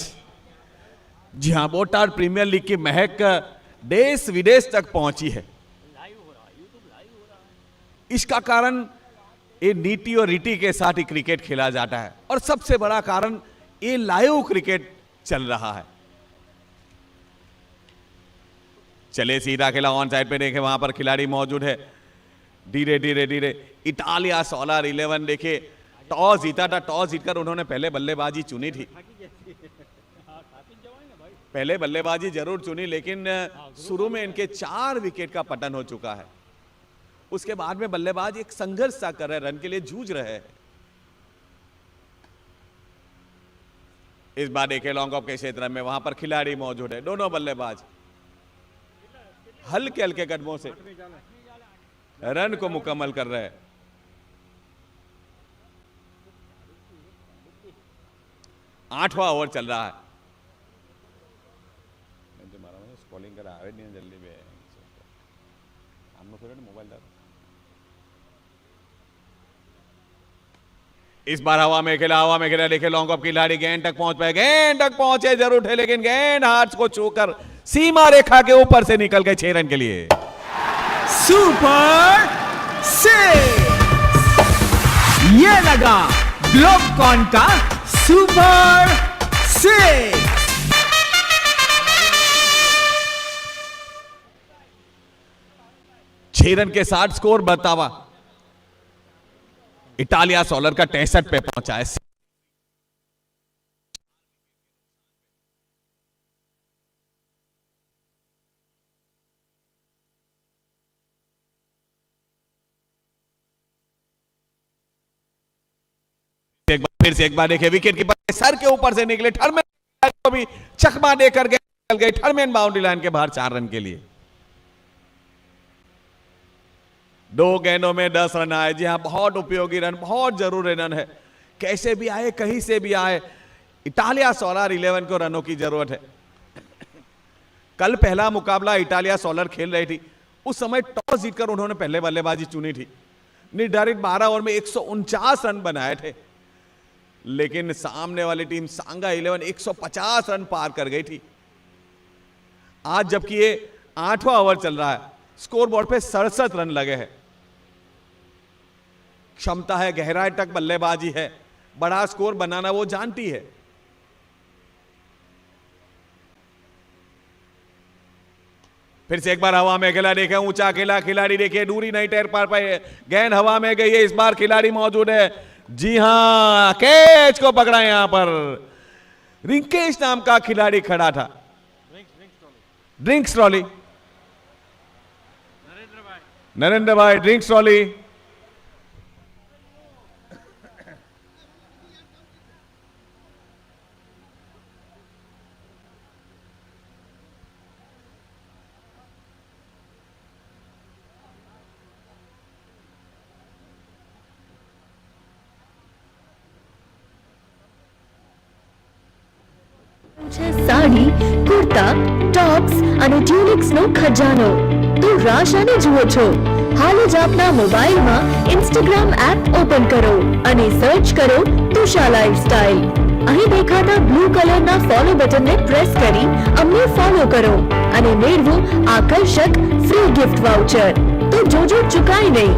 जी हाँ, बोटाड प्रीमियर लीग की महक देश विदेश तक पहुंची है। इसका कारण ये नीति और रीति के साथ ही क्रिकेट खेला जाता है, और सबसे बड़ा कारण ये लाइव क्रिकेट चल रहा है। चले सीधा खेला ऑन साइड पे, देखे वहां पर खिलाड़ी मौजूद है। धीरे धीरे धीरे इटालिया सोलर 11 देखे टॉस जीता था। टॉस जीतकर उन्होंने पहले बल्लेबाजी चुनी थी, पहले बल्लेबाजी जरूर चुनी, लेकिन शुरू में इनके 4 विकेट का पतन हो चुका है। उसके बाद में बल्लेबाज एक संघर्ष सा कर रहे, रन के लिए जूझ रहे हैं। इस बार देखे लॉन्ग ऑफ के क्षेत्र में वहां पर खिलाड़ी मौजूद है। दोनों बल्लेबाज हल्के हल्के कदमों से रन को मुकम्मल कर रहे हैं। आठवां ओवर चल रहा है। स्कॉलिंग करा जल्दी भी मोबाइल। इस बार हवा में खेला देखे लॉन्ग ऑफ खिलाड़ी गेंद तक पहुंच पाए, गेंद तक पहुंचे जरूर थे, लेकिन गेंद हाथ को छूकर सीमा रेखा के ऊपर से निकल गए 6 रन के लिए। सुपर 6। ये लगा ग्लोबकॉन का सुपर 6। छह रन के साथ स्कोर बतावा। इटालिया सोलर का 63 पे पहुंचा है। एक बार फिर से एक बार देखिए विकेट कीपर सर के ऊपर से निकले, ठरमैन को भी चकमा देकर निकल गए। ठरमैन बाउंड्री लाइन के बाहर 4 रन के लिए। 2 गेंदों में 10 रन आए। जी हां, बहुत उपयोगी रन, बहुत जरूरी रन है। कैसे भी आए, कहीं से भी आए, इटालिया सोलर 11 को रनों की जरूरत है। कल पहला मुकाबला इटालिया सोलर खेल रही थी, उस समय टॉस जीतकर उन्होंने पहले बल्लेबाजी चुनी थी। निर्धारित 12 ओवर में 149 रन बनाए थे, लेकिन सामने वाली टीम सांगा 11 150 रन पार कर गई थी। आज जबकि ये 8वां ओवर चल रहा है, स्कोरबोर्ड पे 67 रन लगे हैं। क्षमता है, गहराई तक बल्लेबाजी है, बड़ा स्कोर बनाना वो जानती है। फिर से एक बार हवा में खेला, देखे ऊंचा खेला खिलाड़ी, देखिए दूरी नहीं तैर पा पाए, गेंद हवा में गई है। इस बार खिलाड़ी मौजूद है। जी हां, कैच को पकड़ा यहां पर रिंकेश नाम का खिलाड़ी खड़ा था। ड्रिंक्स ट्रॉली, नरेंद्र भाई ड्रिंक्स ट्रॉली। છે સાડી, કુર્તા, ટોપ્સ અને ટ્યુનિક્સનો ખજાનો. તો રાહ શાને જુઓ છો? હાલ જ આપના મોબાઈલમાં ઇન્સ્ટાગ્રામ એપ ઓપન કરો અને સર્ચ કરો તુષા લાઇફસ્ટાઇલ. અહીં દેખાતા બ્લુ કલરના ફોલો બટનને પ્રેસ કરી અમને ફોલો કરો અને મેળવો આકર્ષક ફ્રી ગિફ્ટ વાઉચર. તો જોજો ચુકાય નહીં.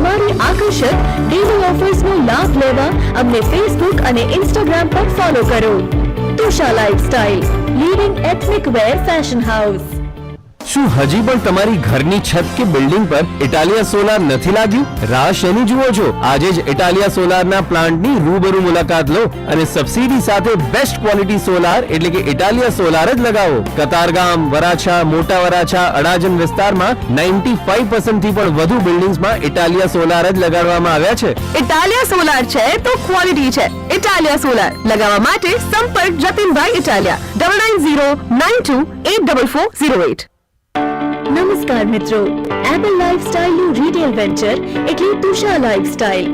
અમારી આકર્ષક ડેલી ઓફર્સનો લાભ લેવા અમને ફેસબુક અને ઇન્સ્ટાગ્રામ પર ફોલો કરો. તુષા લાઇફસ્ટાઇલ, લીડિંગ એથનિક વેર ફેશન હાઉસ. શું હજી પણ તમારી ઘરની છત કે બિલ્ડિંગ પર ઇટાલિયા સોલાર નથી લાગ્યું? રાહ શેની જુઓ છો? આજે જ ઇટાલિયા સોલારના પ્લાન્ટની રૂબરૂ મુલાકાત લો અને સબસિડી સાથે બેસ્ટ ક્વોલિટી સોલાર એટલે કે ઇટાલિયા સોલાર જ લગાવો. કતારગામ, વરાછા, મોટા વરાછા, અડાજણ વિસ્તારમાં 95% થી પણ વધુ બિલ્ડિંગ્સમાં ઇટાલિયા સોલાર જ લગાડવામાં આવ્યા છે. ઇટાલિયા સોલાર છે તો ક્વોલિટી છે. ઇટાલિયા સોલાર લગાવવા માટે સંપર્ક જતીનભાઈ ઇટાલિયા 9909284408. નમસ્કાર મિત્રો, એપલ લાઇફસ્ટાઇલનું રિટેલ વેન્ચર એટલે તુષા લાઇફસ્ટાઇલ.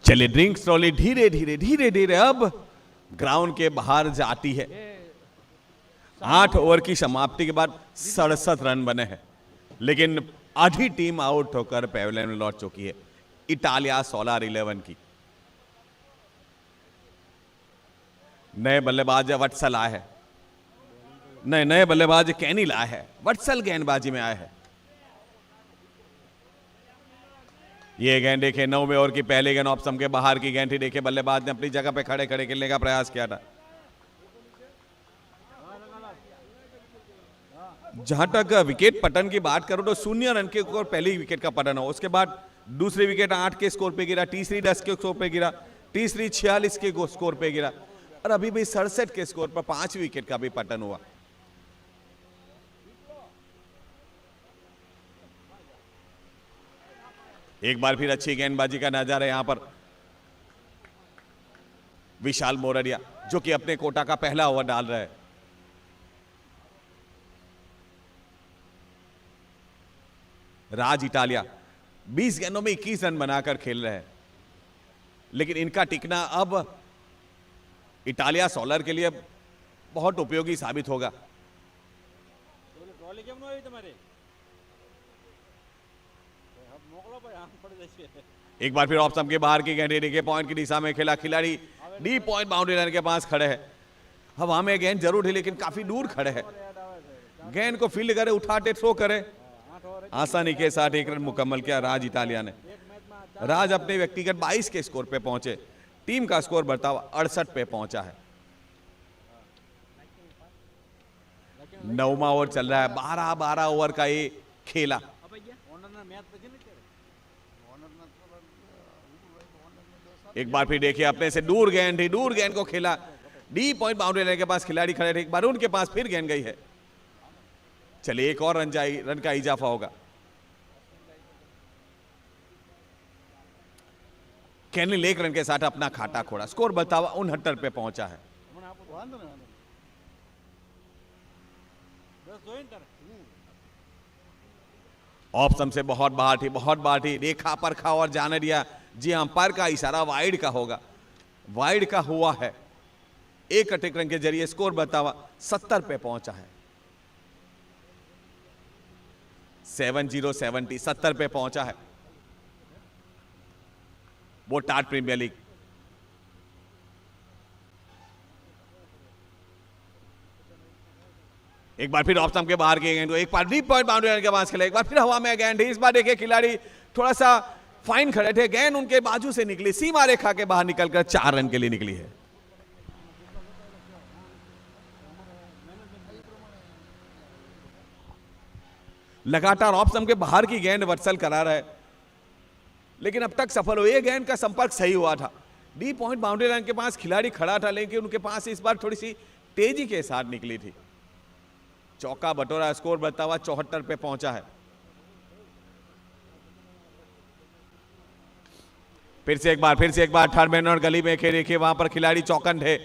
चलिए ड्रिंक्स ट्रॉली धीरे धीरे धीरे धीरे अब ग्राउंड के बाहर जाती है। 8 ओवर की समाप्ति के बाद 67 रन बने हैं, लेकिन आधी टीम आउट होकर पेविलियन में लौट चुकी है। इटालिया सोलर 11 की नए बल्लेबाज वत्सल आए हैं, नए बल्लेबाज कैनिल आए हैं, वत्सल गेंदबाजी में आए हैं। ये गेंद देखे 9वें ओवर की पहली गेंद ऑप्शन के बाहर की गेंद थी। देखे बल्लेबाज ने अपनी जगह पे खड़े खड़े खेलने का प्रयास किया था। जहां तक विकेट पतन की बात करो तो 0 रन के ऊपर पहली विकेट का पतन हो, उसके बाद दूसरी विकेट 8 के स्कोर पे गिरा, तीसरी 10 के स्कोर पे गिरा, तीसरी 46 के स्कोर पे गिरा और अभी भी 67 के स्कोर पर 5 विकेट का भी पतन हुआ। एक बार फिर अच्छी गेंदबाजी का नजारा यहां पर विशाल मोरडिया, जो कि अपने कोटा का पहला ओवर डाल रहे हैं। राज इटालिया 20 गेंदों में 21 रन बनाकर खेल रहे हैं, लेकिन इनका टिकना अब इटालिया सोलर के लिए बहुत उपयोगी साबित होगा। एक बार फिर ऑफ स्टंप के बाहर की गेंद, देखिए पॉइंट की दिशा में खेला खिलाड़ी, डीप पॉइंट बाउंड्री लाइन के पास खड़े हैं। हवा में गेंद जरूर है लेकिन काफी दूर खड़े हैं। गेंद को फील्ड करे, उठाते थ्रो करे, आसानी के साथ 1 रन मुकम्मल किया राज इटालिया ने। राज अपने व्यक्तिगत 22 के स्कोर पे पहुंचे, टीम का स्कोर बढ़ता हुआ 68 पे पहुंचा है। 9वां ओवर चल रहा है, 12 ओवर का ये खेला। एक बार फिर देखिए अपने से दूर गेंद थी, दूर गेंद को खेला, डीप पॉइंट बाउंड्री लाइन के पास खिलाड़ी खड़े थे, एक बार उनके पास फिर गेंद गई है। चलिए एक और रन का इजाफा होगा। कैनिल 1 रन के साथ अपना खाता खोड़ा, स्कोर बढ़ता हुआ 69 पे पहुंचा है। ऑप्शन से बहुत बाहर थी, रेखा पर खा और जाने दिया। जी अंपायर का इशारा वाइड का होगा, वाइड का हुआ है। एक अटैक रन के जरिए स्कोर बढ़ता हुआ 70 पे पहुंचा है। 70 पे पहुंचा है वो टाट प्रीमियर लीग। एक बार फिर ऑफ स्टंप के बाहर की गेंद, एक बार डीप पॉइंट बाउंड्री लाइन के पास खेला, एक बार फिर हवा में गेंद। इस बार देखिए खिलाड़ी थोड़ा सा फाइन खड़े थे, गेंद उनके बाजू से निकली, सीमा रेखा के बाहर निकलकर 4 रन के लिए निकली है। लगातार ऑफ स्टंप के बाहर की गेंद वत्सल करा रहा है, लेकिन अब तक सफल हो। ये गेंद का संपर्क सही हुआ था, डीप पॉइंट बाउंड्री लाइन के पास खिलाड़ी खड़ा था, लेकिन उनके पास इस बार थोड़ी सी तेजी के साथ निकली थी। चौका बटोरा, स्कोर बढ़ता हुआ 74 पे पहुंचा है। फिर से एक बार थर्ड मैन और गली में खेल, देखिए वहां पर खिलाड़ी चौकन थे।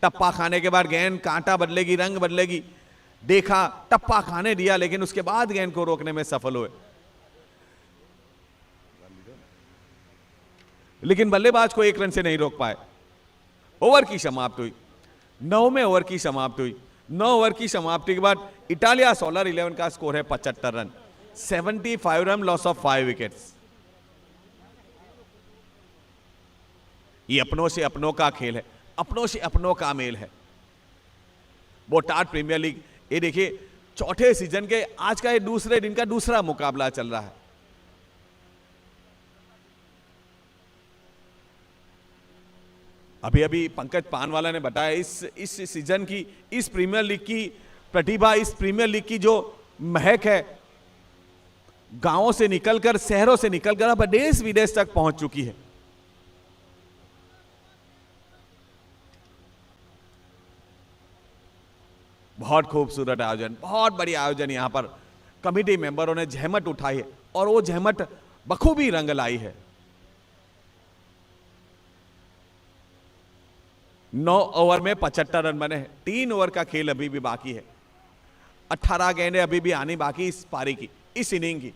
टप्पा खाने के बाद गेंद कांटा बदलेगी, रंग बदलेगी, देखा, टप्पा खाने दिया, लेकिन उसके बाद गेंद को रोकने में सफल हुए। लेकिन बल्लेबाज को 1 रन से नहीं रोक पाए। ओवर की समाप्ति हुई, 9वें ओवर की समाप्ति हुई। 9 ओवर की समाप्ति के बाद इटालिया सोलर 11 का स्कोर है 75 run, 75 run, loss of 5 wickets. ये अपनों से अपनों का खेल है, अपनों से अपनों का मेल है। वो टाट प्रीमियर लीग, ये देखिए चौथे सीजन के आज का ये दूसरे दिन का दूसरा मुकाबला चल रहा है। अभी पंकज पानवाला ने बताया इस सीजन की, इस प्रीमियर लीग की प्रतिभा, इस प्रीमियर लीग की जो महक है, गांवों से निकलकर, शहरों से निकलकर अब देश विदेश तक पहुंच चुकी है। बहुत खूबसूरत आयोजन, बहुत बड़ी आयोजन यहां पर कमेटी मेंबरों ने जहमत उठाई है और वो जहमत बखूबी रंग लाई है। 9 ओवर में 75 रन बने हैं। 3 ओवर का खेल अभी भी बाकी है। 18 गेंदें अभी भी आनी बाकी इस पारी की, इस इनिंग की।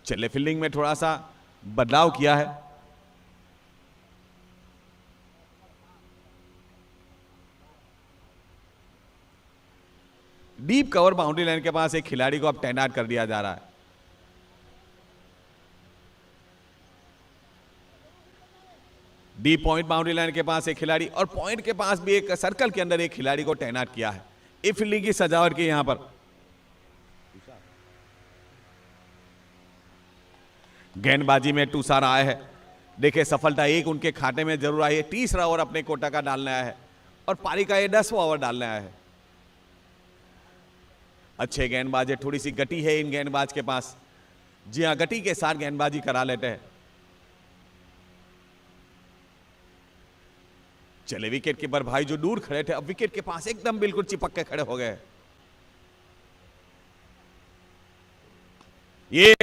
चले फील्डिंग में थोड़ा सा बदलाव किया है। डीप कवर बाउंड्री लाइन के पास एक खिलाड़ी को अब तैनात कर दिया जा रहा है। डीप पॉइंट बाउंड्री लाइन के पास एक खिलाड़ी और पॉइंट के पास भी एक सर्कल के अंदर एक खिलाड़ी को तैनात किया है। ये फील्डिंग की सजावट की यहां पर। गेंदबाजी में टूसार आए हैं, देखिए सफलता एक उनके खाते में जरूर आई है। 30वां ओवर अपने कोटा का डालने आया है और पारी का ये 10वां ओवर डालने आया है। अच्छे गेंदबाज है, थोड़ी सी गति है इन गेंदबाज के पास। जी हां, गति के साथ गेंदबाजी करा लेते हैं। चले विकेट कीपर भाई जो दूर खड़े थे अब विकेट के पास एकदम बिल्कुल चिपक के खड़े हो गए। ये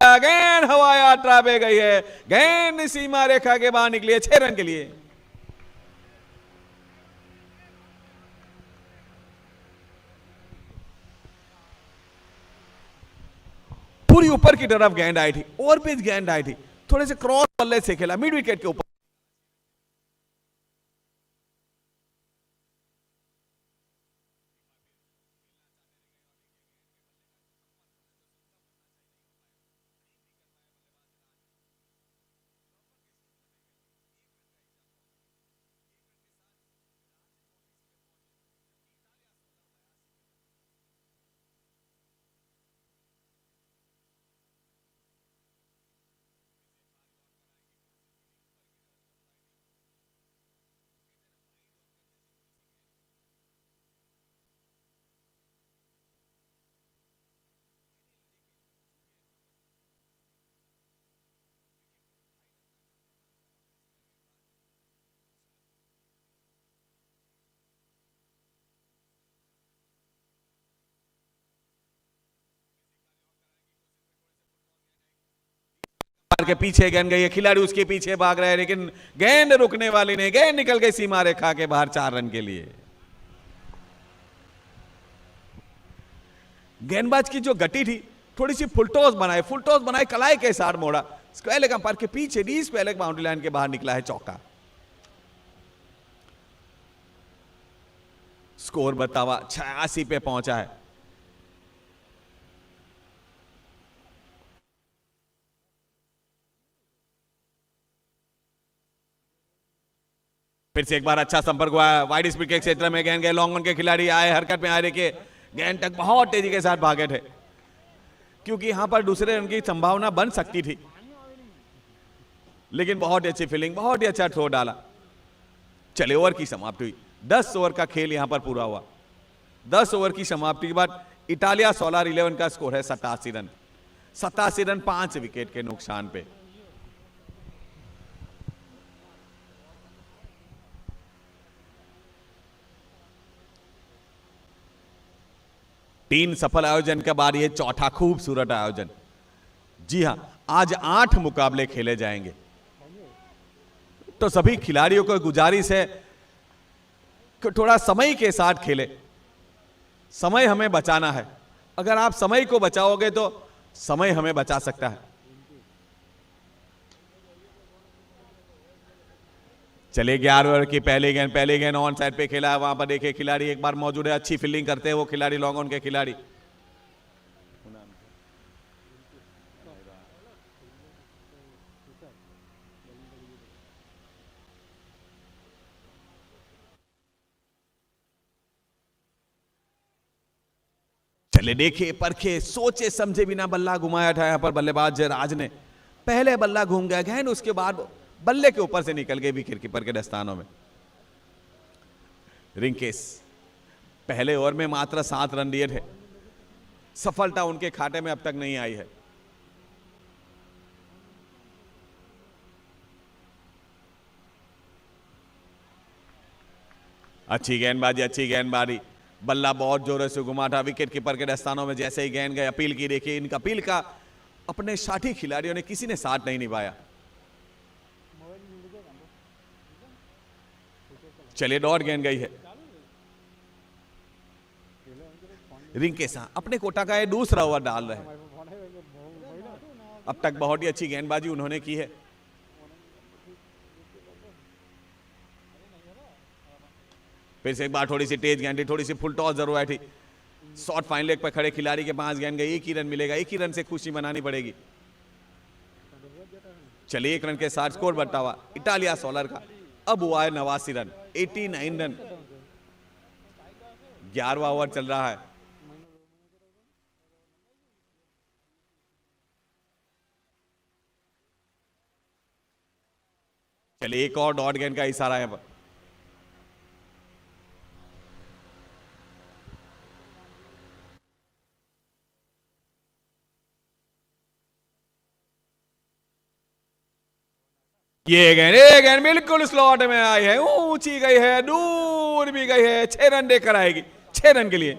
गेंद हवाई यात्रा पे गई है, गेंद सीमा रेखा के बाहर निकली है 6 रन के लिए। पूरी ऊपर की तरफ गेंद आई थी, ओवर पिच गेंद आई थी, थोड़े से क्रॉस बल्ले से खेला मिड विकेट के ऊपर। के पीछे गेंद गई है, खिलाड़ी उसके पीछे भाग रहे हैं, लेकिन गेंद रुकने वाली नहीं, गेंद निकल गई सीमा रेखा के बाहर 4 रन के लिए। गेंदबाज की जो गति थी, थोड़ी सी फुलटॉस बनाए, कलाई के साथ मोड़ा, स्क्वायर लेग अंपायर के पीछे D square leg boundary line के बाहर निकला है चौका। स्कोर बतावा 86 पे पहुंचा है। फिर से एक बार अच्छा संपर्क हुआ, वाइड स्पीड के क्षेत्र में गेंद गए, लॉन्ग ऑन के खिलाड़ी आए, हरकत में आए, देखिए गेंद तक बहुत तेजी के साथ भागे थे, क्योंकि यहां पर दूसरे रन की संभावना बन सकती थी, लेकिन बहुत ही अच्छी फील्डिंग, बहुत ही अच्छा थ्रो डाला। चले ओवर की समाप्ति हुई, 10 ओवर का खेल यहां पर पूरा हुआ। 10 ओवर की समाप्ति के बाद इटालिया सोलार 11 का स्कोर है 87 रन, 87 रन 5 विकेट के नुकसान पे। तीन सफल आयोजन के बाद यह चौथा खूबसूरत आयोजन। जी हां, आज 8 मुकाबले खेले जाएंगे, तो सभी खिलाड़ियों को गुजारिश है कि थोड़ा समय के साथ खेले। समय हमें बचाना है, अगर आप समय को बचाओगे तो समय हमें बचा सकता है। चले 11 ओवर की पहली गेंद ऑन साइड पे खेला है, वहां पर देखिए खिलाड़ी एक बार मौजूद है, अच्छी फील्डिंग करते हैं वो खिलाड़ी, लॉन्ग ऑन के खिलाड़ी। चले देखे परखे सोचे समझे बिना बल्ला घुमाया था यहां पर बल्लेबाज राज ने। पहले बल्ला घूम गया गेंद, उसके बाद बल्ले के ऊपर से निकल गए विकेट कीपर के दस्तानों में। रिंकेस पहले ओवर में मात्र 7 रन दिए थे, सफलता उनके खाते में अब तक नहीं आई है। अच्छी गेंदबाजी, बल्ला बहुत जोरों से घुमा था विकेट कीपर के दस्तानों में। जैसे ही गेंद गए, अपील की, देखिए इन अपील का अपने साथी खिलाड़ियों ने किसी ने साथ नहीं निभाया। चलिए डॉट गेंद गई है, रिंकेस अपने कोटा का दूसरा ओवर डाल रहे हैं। अब तक बहुत ही अच्छी गेंदबाजी उन्होंने की है। फिर से एक बार थोड़ी सी तेज गेंद, थोड़ी सी फुल टॉस जरूर आई थी। शॉर्ट फाइन लेग पर खड़े खिलाड़ी के 5 गेंद गई, 1 ही रन मिलेगा, 1 ही रन से खुशी मनानी पड़ेगी। चलिए 1 रन के साथ स्कोर बढ़ता हुआ इटालिया सोलर का अब हुआ है 89 रन, 89 रन। 11वां ओवर चल रहा है। चलिए एक और डॉट गेंद का इशारा है पर। ये गेंद बिल्कुल स्लॉट में आई है, ऊंची गई है, दूर भी गई है, 6 रन देकर आएगी, 6 रन के लिए।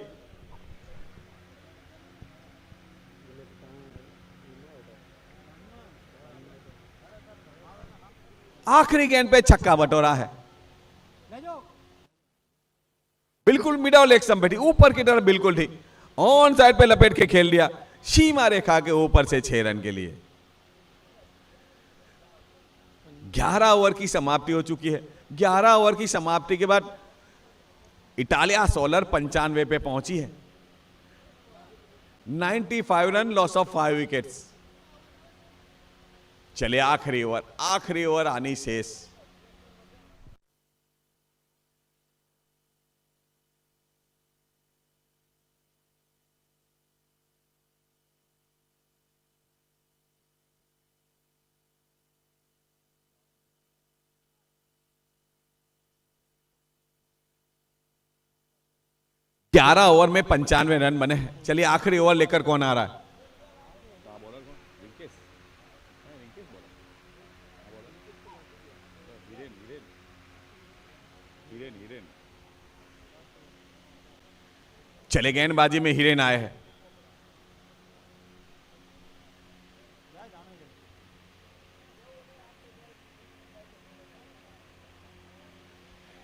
आखिरी गेंद पे छक्का बटोरा है, बिल्कुल मिडल लेग स्टंप पे थी, ऊपर की तरफ बिल्कुल थी, ऑन साइड पे लपेट के खेल दिया। सीमा रेखा के ऊपर से 6 रन के लिए। 11 ओवर की समाप्ति हो चुकी है। 11 ओवर की समाप्ति के बाद इटालिया सोलर 95 पे पहुंची है। 95 रन, लॉस ऑफ 5 विकेट्स। चले आखिरी ओवर आनी शेष। ग्यारह ओवर में 95 रन बने हैं। चलिए आखिरी ओवर लेकर कौन आ रहा है? चले गेंदबाजी में हिरेन आए हैं।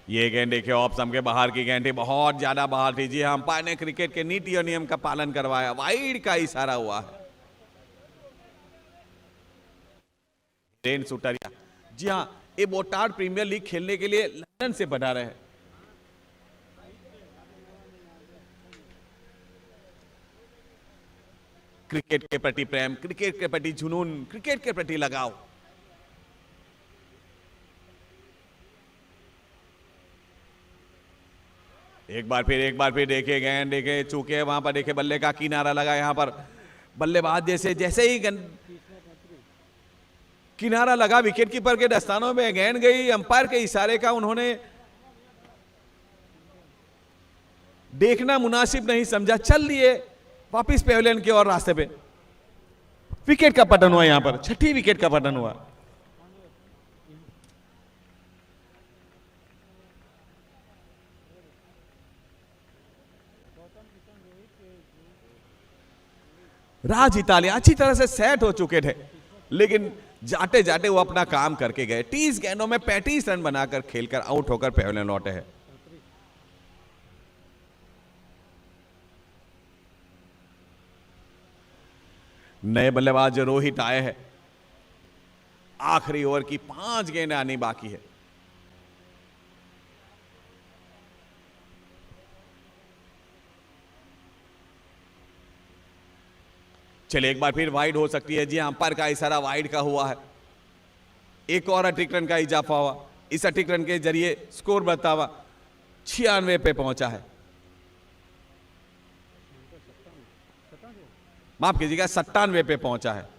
ये गेंद देखिए ऑफ स्टंप के बाहर की गेंद थी, बहुत ज्यादा बाहर थी। जी हाँ, अंपायर ने क्रिकेट के नीति और नियम का पालन करवाया, वाइड का इशारा हुआ है। रेन सुटरिया, जी हाँ, ये बोटाड प्रीमियर लीग खेलने के लिए लंदन से बना रहे हैं। क्रिकेट के प्रति प्रेम, क्रिकेट के प्रति जुनून, क्रिकेट के प्रति लगाव। एक बार फिर देखे गेंद, देखे चूके वहां पर, देखे बल्ले का किनारा लगा। यहां पर बल्लेबाज जैसे ही किनारा लगा विकेट कीपर के दस्तानों में गेंद गई। अंपायर के इशारे का उन्होंने देखना मुनासिब नहीं समझा, चल दिए वापिस पेविलियन की ओर रास्ते पे। विकेट का पतन हुआ, यहां पर 6ठी विकेट का पतन हुआ। राज इतालिया अच्छी तरह से सेट हो चुके थे, लेकिन जाते जाते वो अपना काम करके गए। 30 गेंदों में 35 रन बनाकर खेलकर आउट होकर पेविलियन लौटे हैं। नए बल्लेबाज रोहित आए हैं। आखिरी ओवर की 5 गेंदें आनी बाकी है। चलिए एक बार फिर वाइड हो सकती है। जी अंपायर का इशारा वाइड का हुआ है। एक और अटिक रन का इजाफा हुआ। इस अटिक रन के जरिए स्कोर बढ़ता हुआ 96 पे पहुंचा है। माफ कीजिएगा, 97 पे पहुंचा है।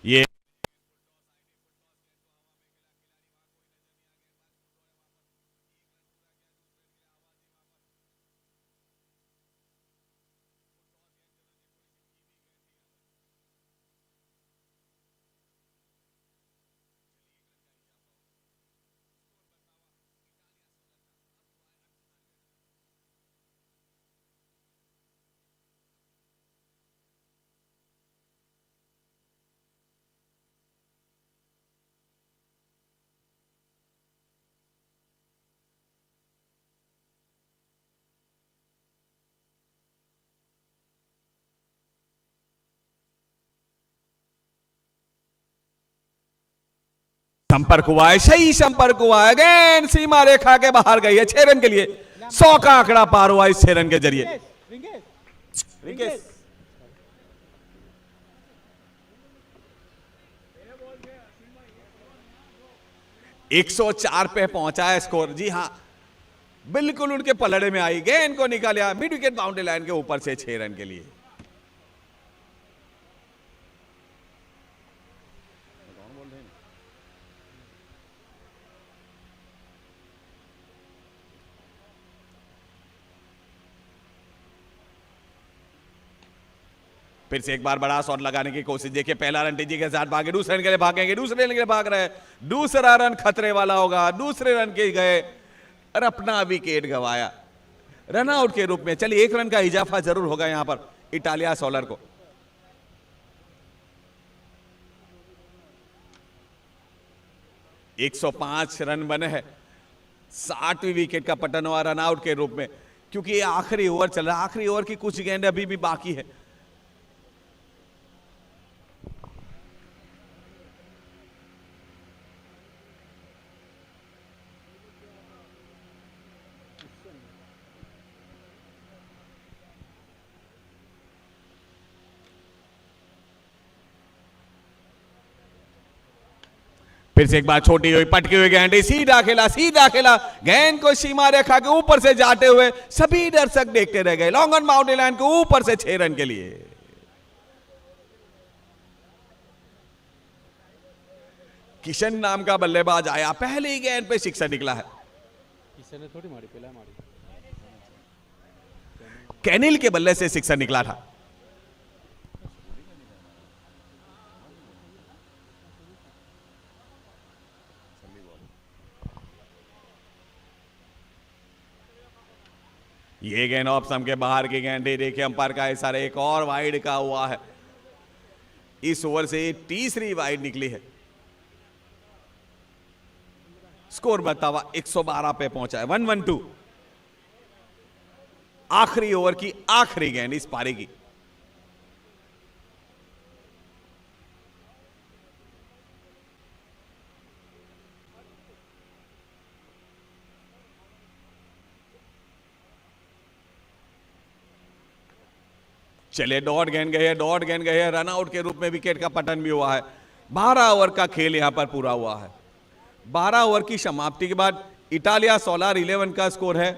ये संपर्क हुआ है, सही संपर्क हुआ है। गेंद सीमा रेखा के बाहर गई है 6 रन के लिए। 100 का आंकड़ा पार हुआ इस 6 रन के जरिए। 104 पे पहुंचा है स्कोर। जी हां, बिल्कुल उनके पलड़े में आई, गेंद को निकाला मिड विकेट बाउंड्री लाइन के ऊपर से 6 रन के लिए। फिर से एक बार बड़ा शॉट लगाने की कोशिश। देखिए पहला रन तेजी के साथ भागे, दूसरे रन के लिए भागेंगे, दूसरे रन के लिए भाग रहे हैं। दूसरा रन खतरे वाला होगा, दूसरे रन के गए और अपना विकेट गवाया रन आउट के रूप में। चलिए 1 रन का इजाफा जरूर होगा यहां पर इटालिया सोलर को। 105 रन बने हैं, 60वीं विकेट का पतन हुआ रन आउट के रूप में, क्योंकि ये आखिरी ओवर चल रहा है। आखिरी ओवर की कुछ गेंद अभी भी बाकी है। फिर से एक बार छोटी हुई पटकी हुई गेंद, सीधा खेला, गेंद को सीमा रेखा के ऊपर से जाते हुए सभी दर्शक देखते रह गए। लॉन्ग ऑन बाउंड्री लाइन के ऊपर से 6 रन के लिए। किशन नाम का बल्लेबाज आया, पहली गेंद पे सिक्सर निकला है। कैनिल के बल्ले से सिक्सर निकला था। ये गेंद ऑफ स्टंप के बाहर की गेंद, देखिए अंपायर का इशारा, एक और वाइड का हुआ है। इस ओवर से तीसरी वाइड निकली है। स्कोर बढ़ता हुआ 112 पे पहुंचा है, 112। आखिरी ओवर की आखिरी गेंद इस पारी की। चलिए डॉट गेंद गई है, रन आउट के रूप में विकेट का पतन भी हुआ है। 12 ओवर का खेल यहां पर पूरा हुआ है। 12 ओवर की समाप्ति के बाद इटालिया सोलार 11 का स्कोर है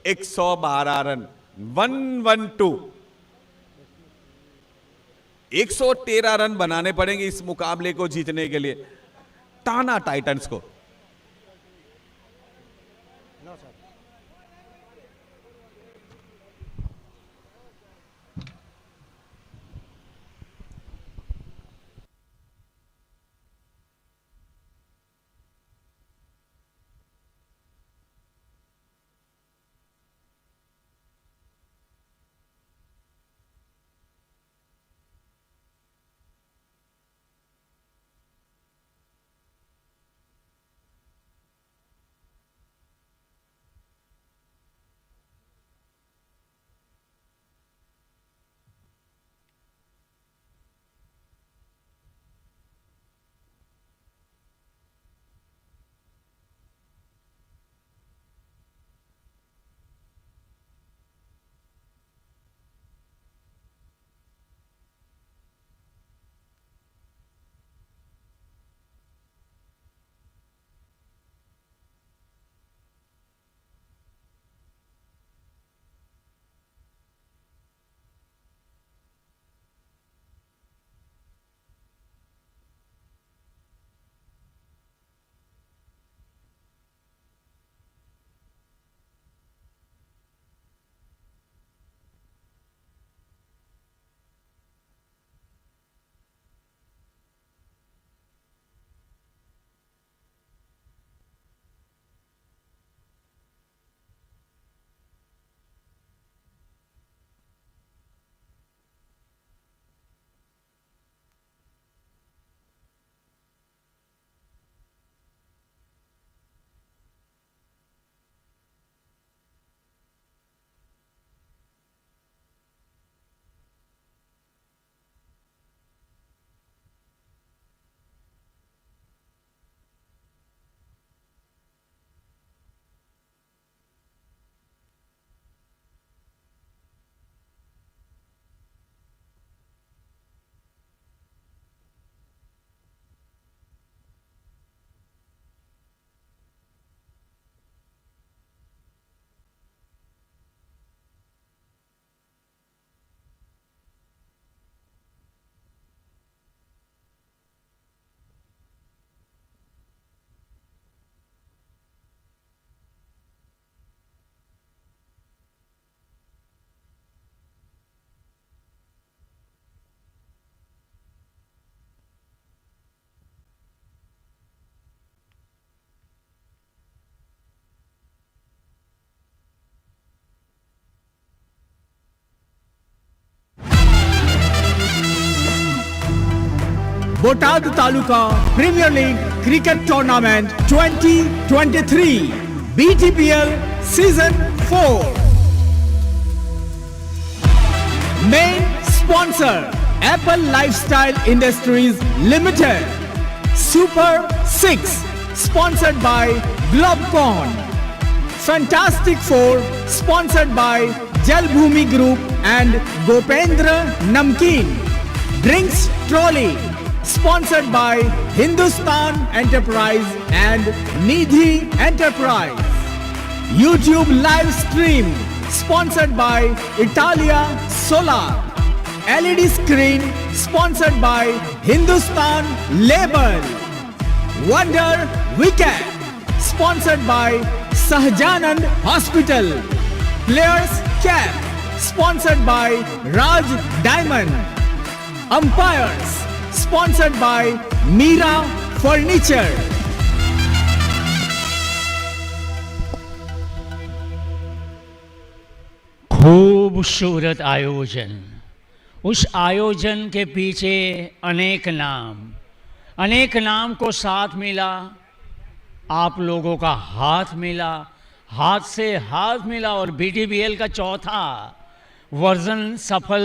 112 रन, 112। 113 रन बनाने पड़ेंगे इस मुकाबले को जीतने के लिए टाना टाइटंस को। Botad taluka premier league Cricket Tournament 2023 BTPL Season 4. Main sponsor Apple Lifestyle Industries Limited. Super 6 sponsored by Globcon. Fantastic Four sponsored by Jalbhumi Group and Gopendra Namkeen. Drinks Trolley sponsored by Hindustan Enterprise and Nidhi Enterprise. YouTube live stream sponsored by Italia Solar. LED screen sponsored by Hindustan Label. Wonder Wicket sponsored by Sahjanand Hospital. Players Cap sponsored by Raj Diamond. Umpires sponsored by Mira Furniture. खूबसूरत आयोजन। उस आयोजन के पीछे अनेक नाम को साथ मिला, आप लोगों का हाथ मिला, हाथ से हाथ मिला और BTPL का चौथा वर्जन सफल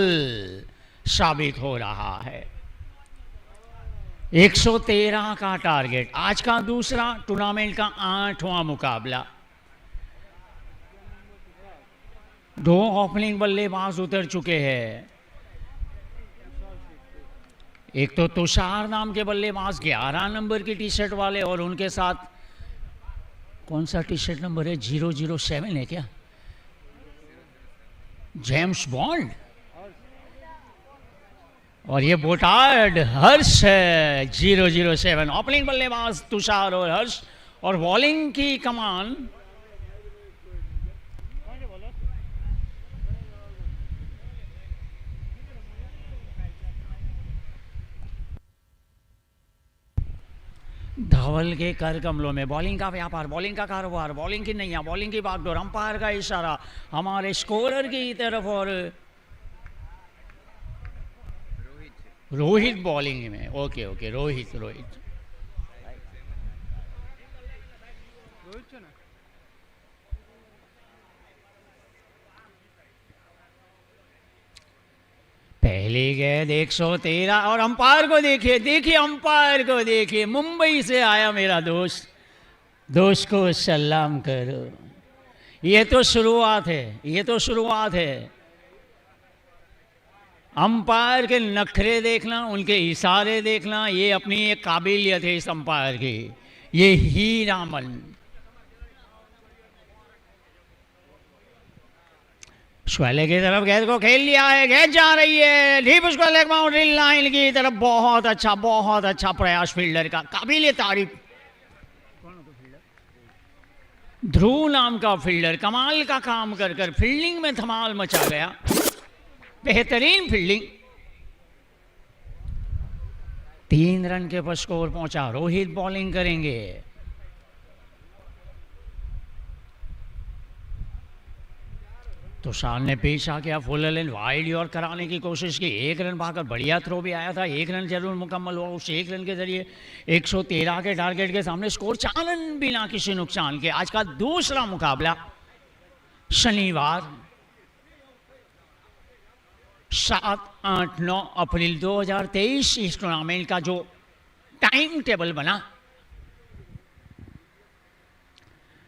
साबित हो रहा है। 113 का टारगेट, आज का दूसरा टूर्नामेंट का 8वां मुकाबला। 2 ओपनिंग बल्लेबाज उतर चुके हैं। एक तो तुषार नाम के बल्लेबाज 11 नंबर की टी शर्ट वाले, और उनके साथ कौन सा टी शर्ट नंबर है, 007 है क्या, जेम्स बॉन्ड। और ये बोटार्ड हर्ष है 007। ओपनिंग बल्लेबाज तुषार और हर्ष, और बॉलिंग की कमान धवल के कर कमलों में। बॉलिंग का व्यापार, बॉलिंग का कारोबार, बॉलिंग की नैया, बॉलिंग की बागडोर, अंपायर का इशारा हमारे स्कोरर की तरफ, और रोहित बॉलिंग में। ओके रोहित पहली गेंद 113, और अंपायर को देखिए अंपायर को देखिए, मुंबई से आया मेरा दोस्त को सलाम करो। ये तो शुरुआत है। अंपायर के नखरे देखना, उनके इशारे देखना, ये अपनी एक काबिलियत है इस अंपायर की। ये हीरामन शोले की तरफ गेंद को खेल लिया है, गेंद जा रही है डीप, उसको लेग बाउंड्री लाइन की तरफ। बहुत अच्छा प्रयास फील्डर का, काबिल तारीफ। ध्रुव नाम का फील्डर कमाल का काम कर फील्डिंग में धमाल मचा गया, बेहतरीन फील्डिंग। 3 रन के पर स्कोर पहुंचा। रोहित बॉलिंग करेंगे। तुषार ने पेश आ गया, फुल लेन वाइड और कराने की कोशिश की। 1 रन पाकर बढ़िया थ्रो भी आया था। 1 रन जरूर मुकम्मल हुआ। उस 1 रन के जरिए 113 के टारगेट के सामने स्कोर 4 रन बिना किसी नुकसान के। आज का दूसरा मुकाबला शनिवार 7, 8, 9 अप्रैल 2023 इस टूर्नामेंट का जो टाइम टेबल बना,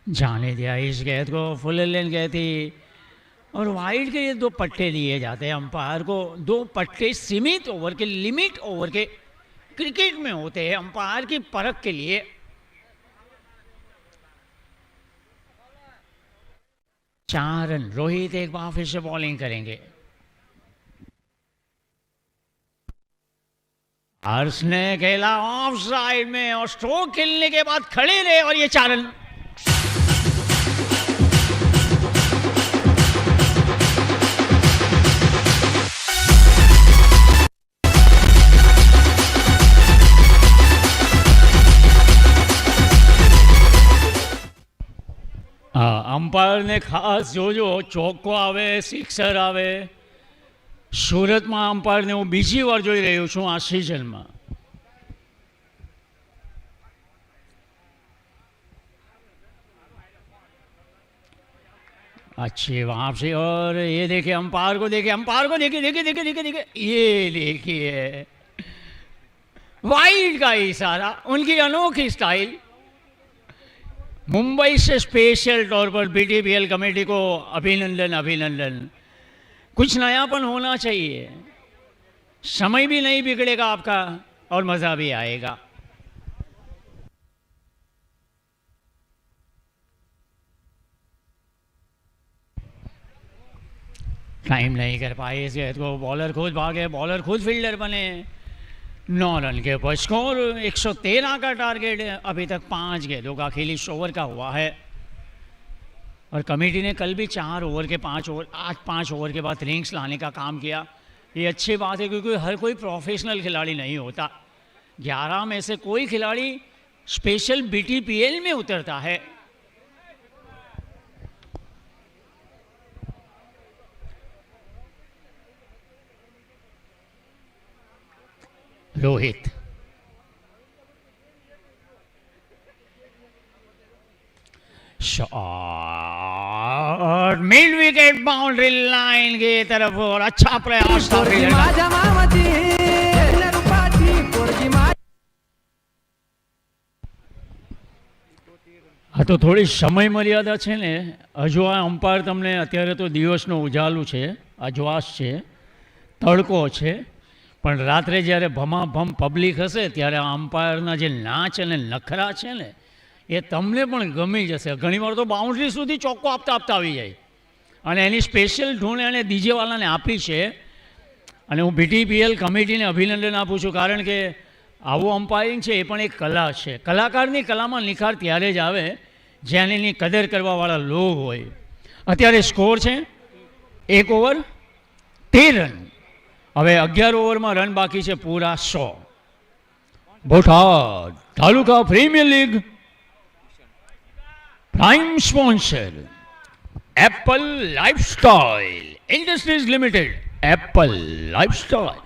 जाने दिया इस गेंद को। फुल लेन गए थी और वाइड के ये 2 पट्टे दिए जाते हैं अंपायर को। 2 पट्टे सीमित ओवर के, लिमिट ओवर के क्रिकेट में होते हैं अंपायर की परख के लिए। चार रन। रोहित एक बार फिर से बॉलिंग करेंगे। हर्ष ने खेला ऑफ साइड में और स्ट्रोक खेलने के बाद खड़े रहे और ये 4 रन। अंपायर ने खास जो ચોક્કો આવે, સિક્સર આવે, સુરતમાં અંપાયરને હું બીજી વાર જોઈ રહ્યો છું આ સિઝનમાં. अच्छी वहाँ से, और ये देखिए अंपायर को देखिए, अंपायर को देखिए, देखिए देखिए देखिए देखिए, ये देखिए वाइड का इशारा, उनकी अनोखी स्टाइल। मुंबई से स्पेशल तौर पर बीटीपीएल कमेटी को अभिनंदन अभिनंदन। कुछ नयापन होना चाहिए, समय भी नहीं बिगड़ेगा आपका और मज़ा भी आएगा। टाइम नहीं कर पाए इस गेंद को, बॉलर खुद भागे, बॉलर खुद फील्डर बने। 9 रन के ऊपर स्कोर, 113 का टारगेट है। अभी तक 5 गेंदों का खेल इस ओवर का हुआ है, और कमेटी ने कल भी 4 ओवर के 5 ओवर, आज 5 ओवर के बाद रिंग्स लाने का काम किया। ये अच्छी बात है, क्योंकि हर कोई प्रोफेशनल खिलाड़ी नहीं होता। 11 में से कोई खिलाड़ी स्पेशल बीटीपीएल में उतरता है। Rohit, shot mid wicket boundary line की तरफ, और अच्छा प्रयास था फील्डर का। હા તો થોડી સમય મર્યાદા છે ને, હજુ આ અમ્પાયર તમને અત્યારે તો દિવસનો ઉજાલું છે, અજવાસ છે, તડકો છે, પણ રાત્રે જ્યારે ભમાભમ પબ્લિક હશે ત્યારે આ અમ્પાયરના જે નાચ અને નખરા છે ને એ તમને પણ ગમી જશે. ઘણીવાર તો બાઉન્ડ્રી સુધી ચોખ્ખો આપતા આપતા આવી જાય, અને એની સ્પેશિયલ ધૂન એણે ડીજેવાલાને આપી છે. અને હું બીટીપીએલ કમિટીને અભિનંદન આપું છું, કારણ કે આવું અમ્પાયરિંગ છે એ પણ એક કલા છે. કલાકારની કલામાં નિખાર ત્યારે જ આવે જ્યાં એની કદર કરવાવાળા લોક હોય. અત્યારે સ્કોર છે 1 ઓવર 13 રન. હવે 11 ઓવરમાં રન બાકી છે પૂરા 100. Botad taluka premier league prime sponsor Apple lifestyle industries limited. Apple lifestyle.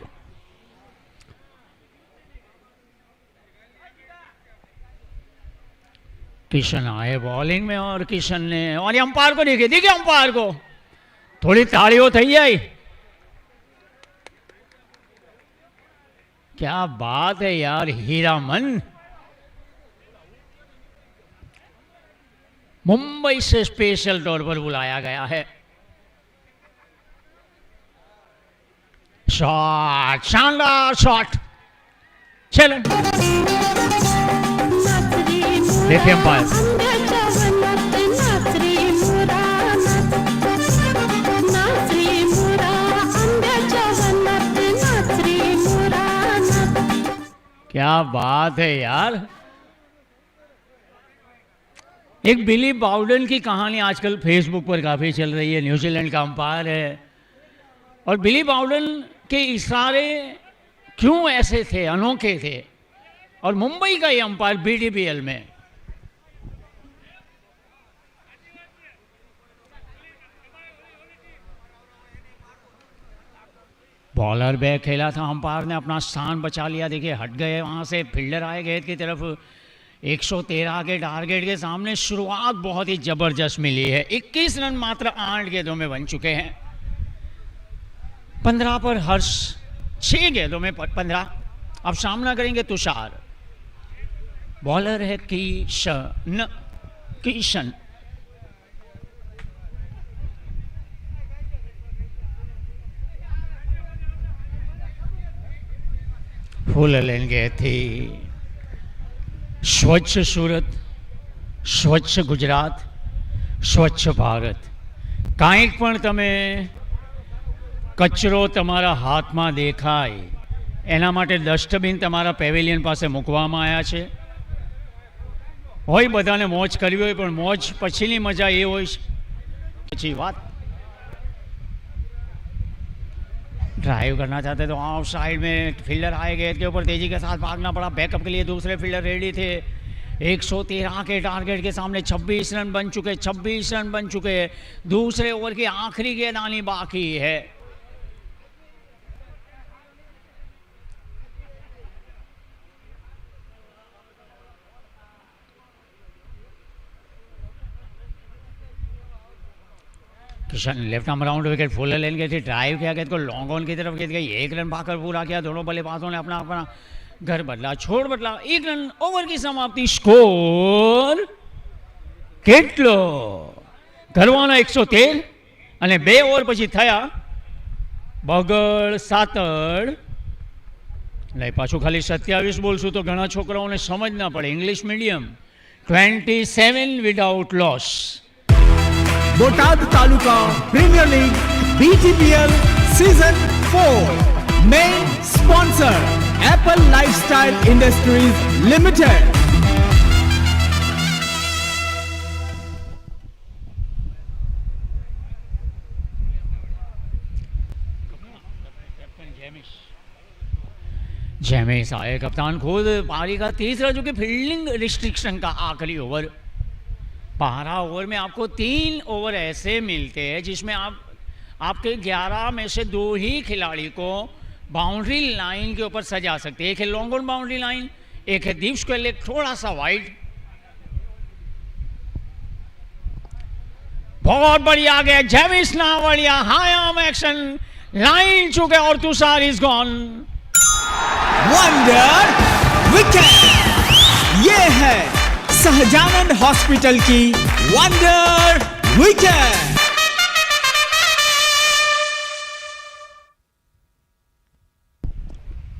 Kishan आए बॉलिंग में, और किशन ने, और अंपायर को देखिए, देखिए अंपायर को, थोड़ी ताड़ियों थी जाए. क्या बात है यार, हीरामन. मुंबई से स्पेशल तौर पर बुलाया गया है. शॉट, शानदार शॉट. चलो देखिए अंपायर. क्या बात है यार. एक बिली बाउडन की कहानी आजकल फेसबुक पर काफ़ी चल रही है. न्यूजीलैंड का अंपायर है, और बिली बाउडन के इशारे क्यों ऐसे थे, अनोखे थे. और मुंबई का ये अंपायर बीटीपीएल में. बॉलर बैक खेला था, अंपायर ने अपना स्थान बचा लिया. देखिए हट गए वहाँ से, फील्डर आए गेंद की तरफ. 113 के टारगेट के सामने शुरुआत बहुत ही ज़बरदस्त मिली है. 21 रन मात्र 8 गेंदों में बन चुके हैं. 15 पर हर्ष, 6 गेंदों में 15. अब सामना करेंगे तुषार. बॉलर है किशन. किशन फुल लेंगे थी. स्वच्छ सूरत, स्वच्छ गुजरात, स्वच्छ भारत. કાંઈક પણ તમે કચરો તમારા હાથમાં દેખાય એના માટે ડસ્ટબિન તમારા પેવેલિયન પાસે મૂકવામાં આવ્યા છે. હોય બધાને મોજ કરવી હોય, પણ મોજ પછીની મજા એ હોય પછી વાત. ड्राइव करना चाहते तो ऑफ साइड में फील्डर आए गेंद के ऊपर, तेजी के साथ भागना पड़ा. बैकअप के लिए दूसरे फील्डर रेडी थे. 113 के टारगेट के सामने 26 रन बन चुके. 26 रन बन चुके. दूसरे ओवर की आखिरी गेंद आनी बाकी है. Kishan left arm round wicket full लेन गए थे, ड्राइव किया गया, लॉन्ग ऑन की तरफ गई, 1 रन पाकर पूरा किया। दोनों बल्लेबाजों ने अपना अपना घर बदला, छोड़ बदला। 1 रन, ओवर की समाप्ति। स्कोर કેટલો કરવાનો 113 અને 2 ઓવર પછી થયા બગડ સાતડ. નહીં, પાછું ખાલી 27 બોલશું તો ઘણા છોકરાઓને સમજ ના પડે. English medium 27 without loss. Botad taluka premier league BTPL season 4 main sponsor Apple lifestyle industries limited. जेमिस आए, कप्तान खुद। पारी का तीसरा जो कि फील्डिंग रिस्ट्रिक्शन का आखिरी ओवर। 12 ओवर में आपको 3 ओवर ऐसे मिलते हैं जिसमें आपके 11 में से 2 ही खिलाड़ी को बाउंड्री लाइन के ऊपर सजा सकते हैं। एक है लॉन्ग ऑन बाउंड्री लाइन, एक है दीप स्क्वायर लेग थोड़ा सा वाइड। बहुत बढ़िया गया जेमिस Navadiya, high arm action, line चुके और Tushar is gone. Wonder wicket, ये है सहजानंद हॉस्पिटल की वंडर विकेट।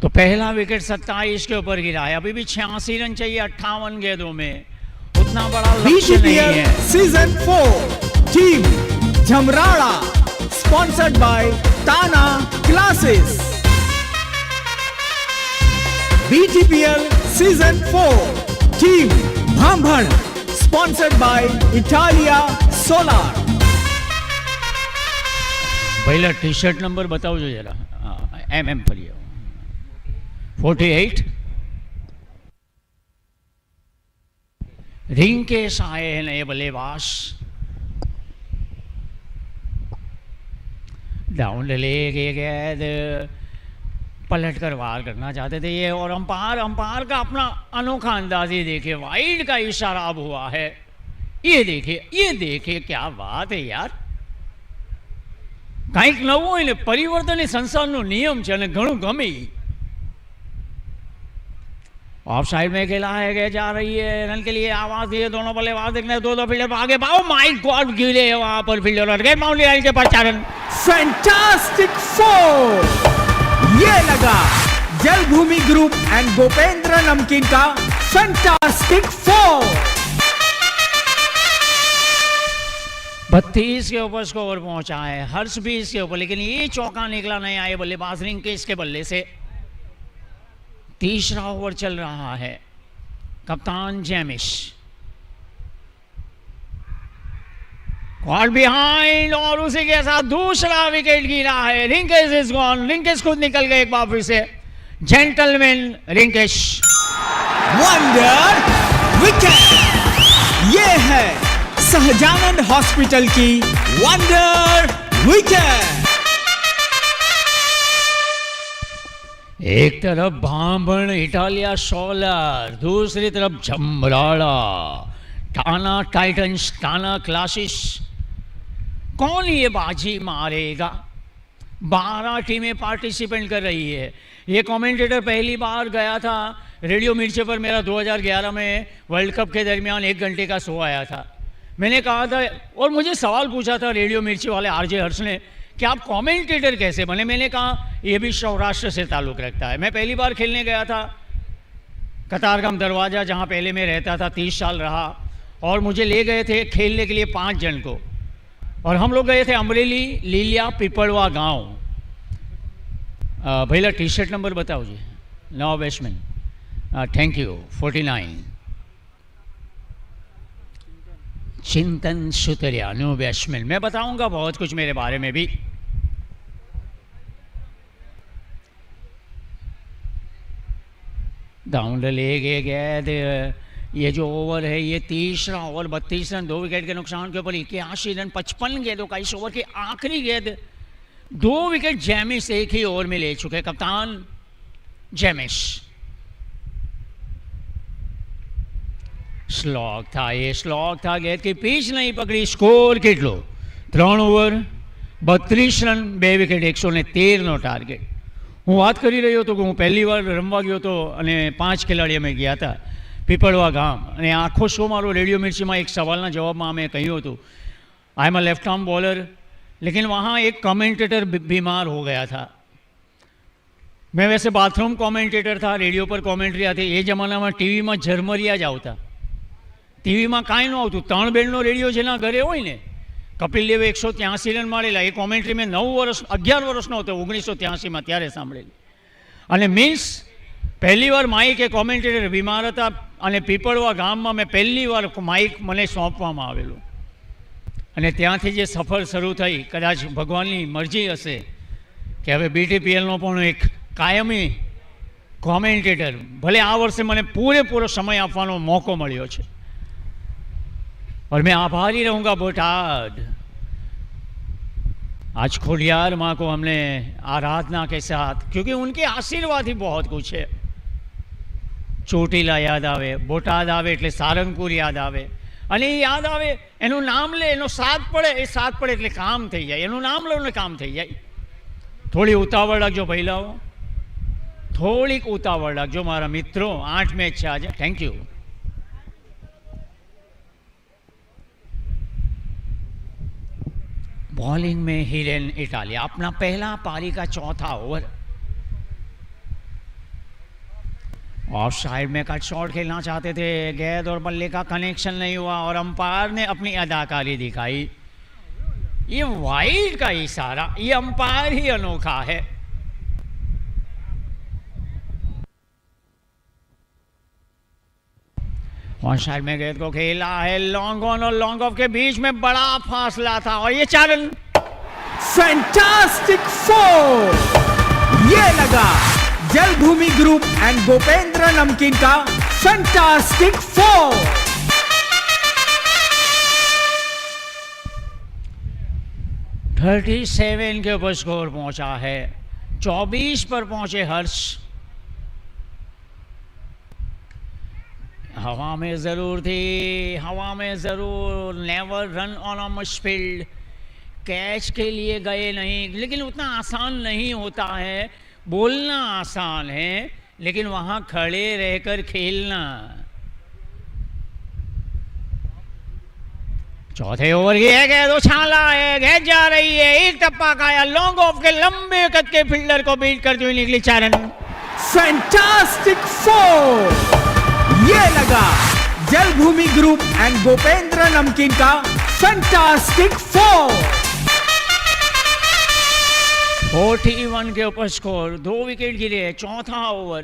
तो पहला विकेट 27 के ऊपर गिरा है। अभी भी 86 रन चाहिए 58 गेंदों में, उतना बड़ा लक्ष्य नहीं BTPL है। Season 4 team Jhamrada sponsored by Tana classes. BTPL season 4 team Bhambhan sponsored by Italia solar. पहला टी शर्ट नंबर बताओ जो जरा। MM पर ही 48। रिंकेश आए हैं नए बल्लेबाज। डाउन ले गए गेंद, पलट कर वार करना चाहते थे ये, और अंपायर का अपना अनोखा अंदाज ही देखिए, वाइड का इशारा अब हुआ है। ये देखिए क्या बात है यार, કંઈક નવું હોય ને, પરિવર્તન એ સંસારનો નિયમ છે અને ઘણું ગમે। ऑफ साइड में खेला है गया जा रही है, रन के लिए आवाज दिए दोनों बल्लेबाज, देखने 2 फील्डर आगे पाओ, माय गॉड गिरे वहां पर फील्डर और गए बाउंड्री लाइन के पास 4 रन। फैंटास्टिक 4, ये लगा जलभूमि ग्रुप एंड गोपेंद्र नमकीन का फैंटास्टिक 4। 32 के ऊपर स्कोर पहुंचा है, हर्ष भी इसके ऊपर, लेकिन ये चौका निकला नहीं आए बल्लेबाज रिंकेश के बल्ले से। तीसरा ओवर चल रहा है, कप्तान जेमिस कॉल बिहाइंड और उसी के साथ दूसरा विकेट गिरा है। रिंकेश इज गॉन, रिंकेश खुद निकल गए एक बार फिर से। जेंटलमैन रिंकेश। वंडर विकेट, ये है सहजानंद हॉस्पिटल की वंडर विकेट। एक तरफ भांभण इटालिया सोलर, दूसरी तरफ झमराड़ा टाना टाइटंस, टाना क्लासिस। कौन ये बाजी मारेगा? 12 टीमें पार्टिसिपेंट कर रही है। ये कमेंटेटर पहली बार गया था रेडियो मिर्चे पर, मेरा 2011 में वर्ल्ड कप के दरमियान 1 घंटे का शो आया था। मैंने कहा था और मुझे सवाल पूछा था रेडियो मिर्ची वाले RJ हर्ष ने कि आप कमेंटेटर कैसे बने। मैंने कहा ये भी सौराष्ट्र से ताल्लुक़ रखता है। मैं पहली बार खेलने गया था कतारगाम दरवाज़ा, जहाँ पहले मैं रहता था, 30 साल रहा, और मुझे ले गए थे खेलने के लिए 5 जन को, और हम लोग गए थे अमरेली लीलिया पिपड़वा गांव। पहला टी शर्ट नंबर बताओ जी। 9 बैट्समैन, थैंक यू। 49 चिंतन सुतरिया, 9 बैट्समैन। मैं बताऊंगा बहुत कुछ मेरे बारे में भी। डाउन ले गए गेंद। ये जो ओवर है ये तीसरा ओवर, 32 रन 2 विकेट के नुकसान के ऊपर 81 रन 55 गेंदों का। इस ओवर की आखिरी गेंद 2 विकेट जेमिस एक ही ओवर में ले चुके। कप्तान जेमिस। स्लॉग था, ये स्लॉग था, गेंद की पिच नहीं पकड़ी। स्कोर કેટલો 3 ઓવર 32 રન 2 વિકેટ 113નો ટાર્ગેટ. હું વાત કરી રહ્યો હતો કે હું પહેલી વાર રમવા ગયો હતો અને 5 ખેલાડી અમે ગયા હતા પીપળવા ગામ, અને આખો શો મારો રેડિયો મિર્ચીમાં એક સવાલના જવાબમાં અમે કહ્યું હતું I am a left arm bowler, लेकिन वहाँ एक कमेंटेटर बीमार हो गया था. मैं वैसे बाथरूम कॉमेंटेटर था, रेडियो पर कॉमेंट्री आती. ये जमाना में टीवी में झरमरिया ज आवता, टीवी में कांई न आवतुं. 3 बेडनो रेडियो जेना घरे होय ने, कपिल देवे 183 रन मारेला, એ કોમેન્ટ્રી મેં 11 વર્ષનો હતો 1983માં ત્યારે સાંભળેલી. અને મીન્સ પહેલી વાર માઇક એ કોમેન્ટેટર બીમાર હતા અને પીપળવા ગામમાં મેં પહેલી વાર માઇક મને સોંપવામાં આવેલું. અને ત્યાંથી જે સફર શરૂ થઈ, કદાચ ભગવાનની મરજી હશે કે હવે BTPLનો પણ એક કાયમી કોમેન્ટેટર, ભલે આ વર્ષે મને પૂરેપૂરો સમય આપવાનો મોકો મળ્યો છે. और मैं आभारी रहूँगा बोटाद. आज खोडियार माँ को हमने आराधना के साथ, क्योंकि उनके आशीर्वाद ही बहुत कुछ है. ચોટીલા યાદ આવે, બોટાદ આવે એટલે સારંગપુર યાદ આવે, અને એ યાદ આવે એનું નામ લે, એનો સાથ પડે, એ સાથ પડે એટલે કામ થઈ જાય. એનું નામ લો ને કામ થઈ જાય. થોડી ઉતાવળ રાખજો ભઈલાઓ, થોડીક ઉતાવળ રાખજો મારા મિત્રો. 8 મેચ છે આજે. Thank you. बॉलिंग में हिरेन इटालिया, अपना पहला पारी का चौथा ओवर. ऑफ साइड में कट शॉट खेलना चाहते थे, गेंद और बल्ले का कनेक्शन नहीं हुआ और अंपायर ने अपनी अदाकारी दिखाई. ये वाइड का इशारा, ये अंपायर ही अनोखा है. ऑन साइड में गेंद को खेला है, लॉन्ग ऑन और लॉन्ग ऑफ के बीच में बड़ा फासला था और ये 4 रन. फैंटास्टिक 4. ये लगा जलभूमि ग्रुप एंड गोपेंद्र नमकीन का फैंटास्टिक 4. थर्टी 37 के ऊपर स्कोर पहुंचा है. 24 पर पहुंचे हर्ष. हवा में ज़रूर थी, हवा में ज़रूर. Never run on a misfield. Catch के लिए गए नहीं, लेकिन उतना आसान नहीं होता है. बोलना आसान है, लेकिन वहाँ खड़े रहकर खेलना. चौथे ओवर की है, गेंद उछाला है, गेंद जा रही है, एक टप्पा खाया, लॉन्ग ऑफ के लंबे कद के फील्डर को बीट करती हुई निकली. 4 रन. फैंटास्टिक 4. ये लगा जलभूमि ग्रुप एंड गोपेंद्र नमकीन का फैंटास्टिक 4. 41 के ऊपर स्कोर. 2 विकेट गिरे. चौथा ओवर.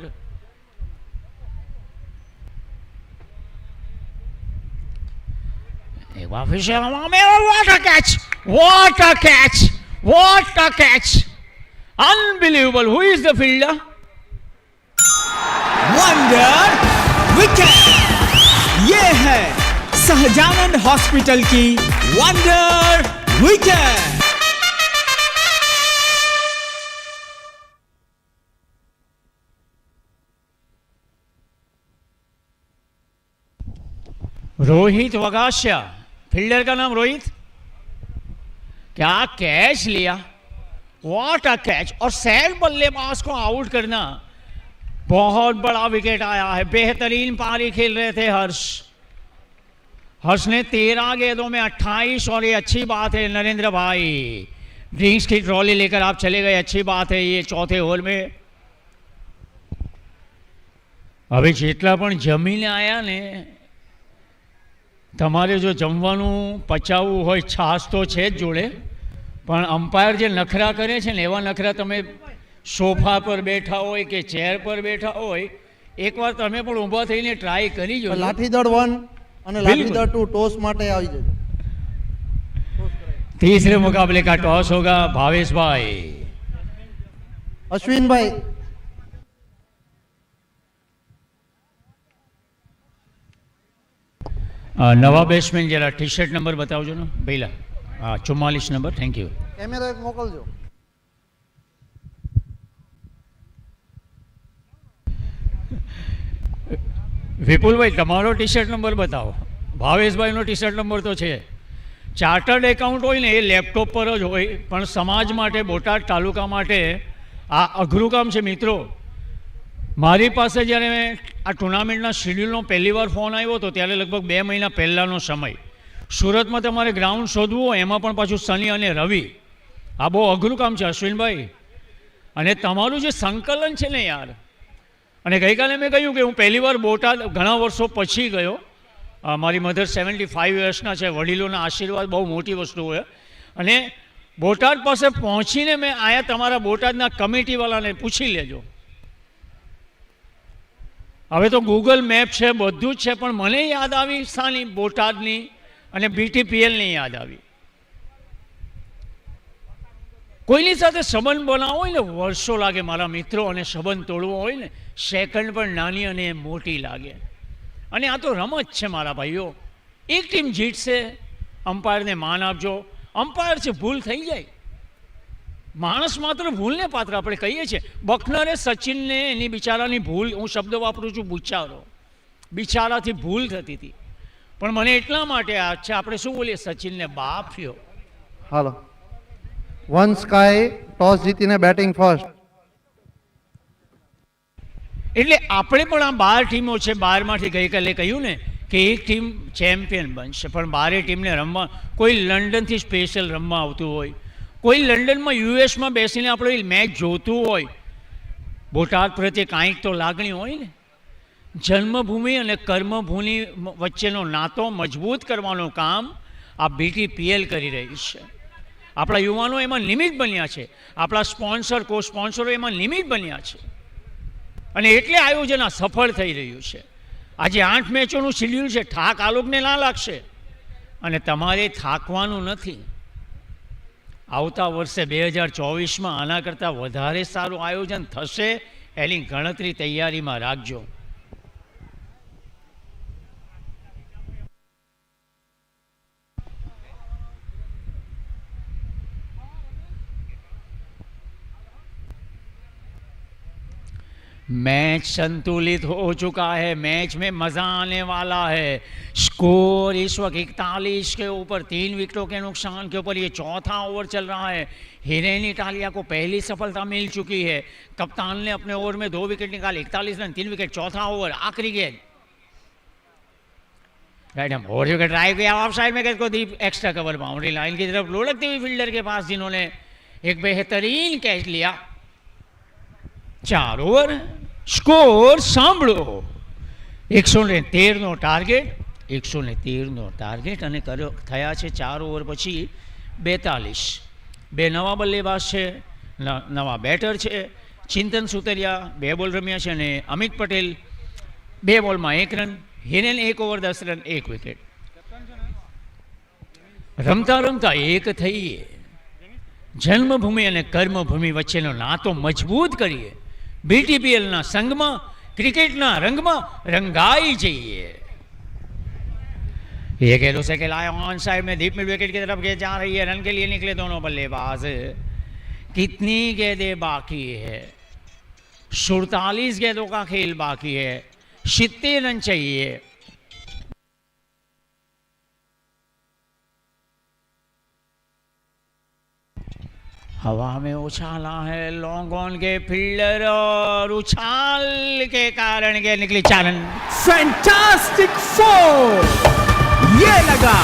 एक बार फिर से हवा में, what a catch, what a catch, what a catch. Unbelievable. Who is the fielder? Wonder wicket. ये है सहजानंद हॉस्पिटल की वंडर विकेट. रोहित वगासिया, फील्डर का नाम रोहित. क्या कैच लिया, व्हाट अ कैच. और सैल बल्लेबाज को आउट करना. बहुत बड़ा विकेट आया है. बेहतरीन पारी खेल रहे थे हर्ष. हर्ष ने 13 गेंदों में 28. और ये अच्छी बात है नरेंद्र भाई, ड्रिंक्स की ट्रॉली लेकर आप चले गए, अच्छी बात है. ये चौथे ओवर में अभी જેટલા પણ જમીને આયા ને, તમારે જો જમવાનું પચાવવું હોય, છાશ તો છે જ જોડે, પણ અમ્પાયર જે નખરા કરે છે ને, એવા નખરા તમે સોફા પર બેઠા હોય કે ચેર પર બેઠા હોય, એકવાર તમે પણ ઊભા થઈને ટ્રાય કરી જો. લાઠીદળ 1 અને લાઠીદળ 2 ટોસ માટે આવી જજો. तीसरे मुकाबले का टॉस होगा. भावेश भाई, અશ્વિન ભાઈ, नवा બેટ્સમેન જરા ટી શર્ટ નંબર બતાવજો ને પહેલા. હા, 44 નંબર. Thank you. કેમેરો એક મોકલજો. વિપુલભાઈ, તમારો ટી શર્ટ નંબર બતાવો. ભાવેશભાઈનો ટી શર્ટ નંબર તો છે. ચાર્ટર્ડ એકાઉન્ટ હોય ને એ લેપટોપ પર જ હોય, પણ સમાજ માટે, બોટાદ તાલુકા માટે આ અઘરું કામ છે મિત્રો. મારી પાસે જ્યારે આ ટુર્નામેન્ટના શેડ્યુલનો પહેલી વાર ફોન આવ્યો હતો ત્યારે લગભગ 2 મહિના પહેલાંનો સમય. સુરતમાં તમારે ગ્રાઉન્ડ શોધવું હોય, એમાં પણ પાછું શનિ અને રવિ. આ બહુ અઘરું કામ છે અશ્વિનભાઈ. અને તમારું જે સંકલન છે ને યાર, અને ગઈકાલે મેં કહ્યું કે હું પહેલી વાર બોટાદ ઘણા વર્ષો પછી ગયો. મારી મધર 75 યર્સના છે, વડીલોના આશીર્વાદ બહુ મોટી વસ્તુ હોય. અને બોટાદ પાસે પહોંચીને મેં આયા તમારા બોટાદના કમિટીવાળાને પૂછી લેજો. હવે તો ગૂગલ મેપ છે, બધું જ છે, પણ મને યાદ આવી શાની? બોટાદની અને BTPLની યાદ આવી. કોઈની સાથે સંબંધ બનાવવો હોય ને વર્ષો લાગે મારા મિત્રો, અને સંબંધ તોડવો હોય ને સેકન્ડ પણ નાની અને મોટી લાગે. અને આ તો રમત છે મારા ભાઈઓ. એક ટીમ જીતશે, અમ્પાયરને માન આપજો. અમ્પાયર છે, ભૂલ થઈ જાય. માણસ માત્ર ભૂલને પાત્ર. આપણે કહીએ છીએ બકનરે સચિનને એની બિચારાની ભૂલ, હું શબ્દ વાપરું છું બિચારો, બિચારાથી ભૂલ થતી હતી, પણ મને એટલા માટે છે આપણે શું બોલીએ, સચિનને બાફ્યો. હાલો, વન સ્કાય ટોસ જીતીને બેટિંગ ફર્સ્ટ. એટલે આપણે પણ આ 12 ટીમો છે, 12માંથી ગઈકાલે કહ્યું ને કે એક ટીમ ચેમ્પિયન બનશે, પણ 12 ટીમને રમવા, કોઈ લંડનથી સ્પેશિયલ રમવા આવતું હોય, કોઈ લંડનમાં યુએસમાં બેસીને આપણે મેચ જોતું હોય. બોટાદ પ્રત્યે કાંઈક તો લાગણી હોય ને. જન્મભૂમિ અને કર્મભૂમિ વચ્ચેનો નાતો મજબૂત કરવાનું કામ આ BTPL કરી રહી છે. આપણા યુવાનો એમાં નિમિત્ત બન્યા છે, આપણા સ્પોન્સર, કો સ્પોન્સરો એમાં નિમિત્ત બન્યા છે, અને એટલે આયોજન આ સફળ થઈ રહ્યું છે. આજે 8 મેચોનું શેડ્યુલ છે. થાક આ લોકોને ના લાગશે, અને તમારે થાકવાનું નથી. આવતા વર્ષે 2024માં આના કરતાં વધારે સારું આયોજન થશે, એની ગણતરી તૈયારીમાં રાખજો. मैच संतुलित हो चुका है, मैच में मज़ा आने वाला है. स्कोर इस वक्त 41 के ऊपर, 3 विकेटों के नुकसान के ऊपर ये चौथा ओवर चल रहा है. हिरेन इटालिया को पहली सफलता मिल चुकी है. कप्तान ने अपने ओवर में 2 विकेट निकाले, 41 रन, 3 विकेट. चौथा ओवर, आखिरी गेंद, राइट हम और विकेट ट्राई किया ऑफ साइड में, गेंद को दी एक्स्ट्रा कवर, बाउंड्री लाइन की तरफ लुढ़कती हुई फील्डर के पास, जिन्होंने एक बेहतरीन कैच लिया. 4 ओवर, સ્કોર સાંભળો. 113નો ટાર્ગેટ, 113નો ટાર્ગેટ, અને કર્યો થયા છે 4 ઓવર પછી 42. 2 નવા બલ્લેબાજ છે, નવા બેટર છે. ચિંતન સુતરિયા 2 બોલ રમ્યા છે, અને અમિત પટેલ 2 બોલમાં 1 run. Hiren 1 over 10 run, 1 wicket. રમતા રમતા એક થઈએ, જન્મભૂમિ અને કર્મભૂમિ વચ્ચેનો નાતો મજબૂત કરીએ. BTPLના સંઘમાં, ક્રિકેટના રંગમાં रंगाई चाहिए. ये गेंदों से खिलाया ऑन साइड में, डीप मिड विकेट की तरफ गेंद जा रही है. रन के लिए निकले दोनों बल्लेबाज. कितनी गेंदें बाकी है? 47 गेंदों का खेल बाकी है. 70 रन चाहिए. हवा में उछाला है लॉन्ग ऑन के फील्डर, और उछाल के कारण के निकली 4 रन. फैंटास्टिक 4. ये लगा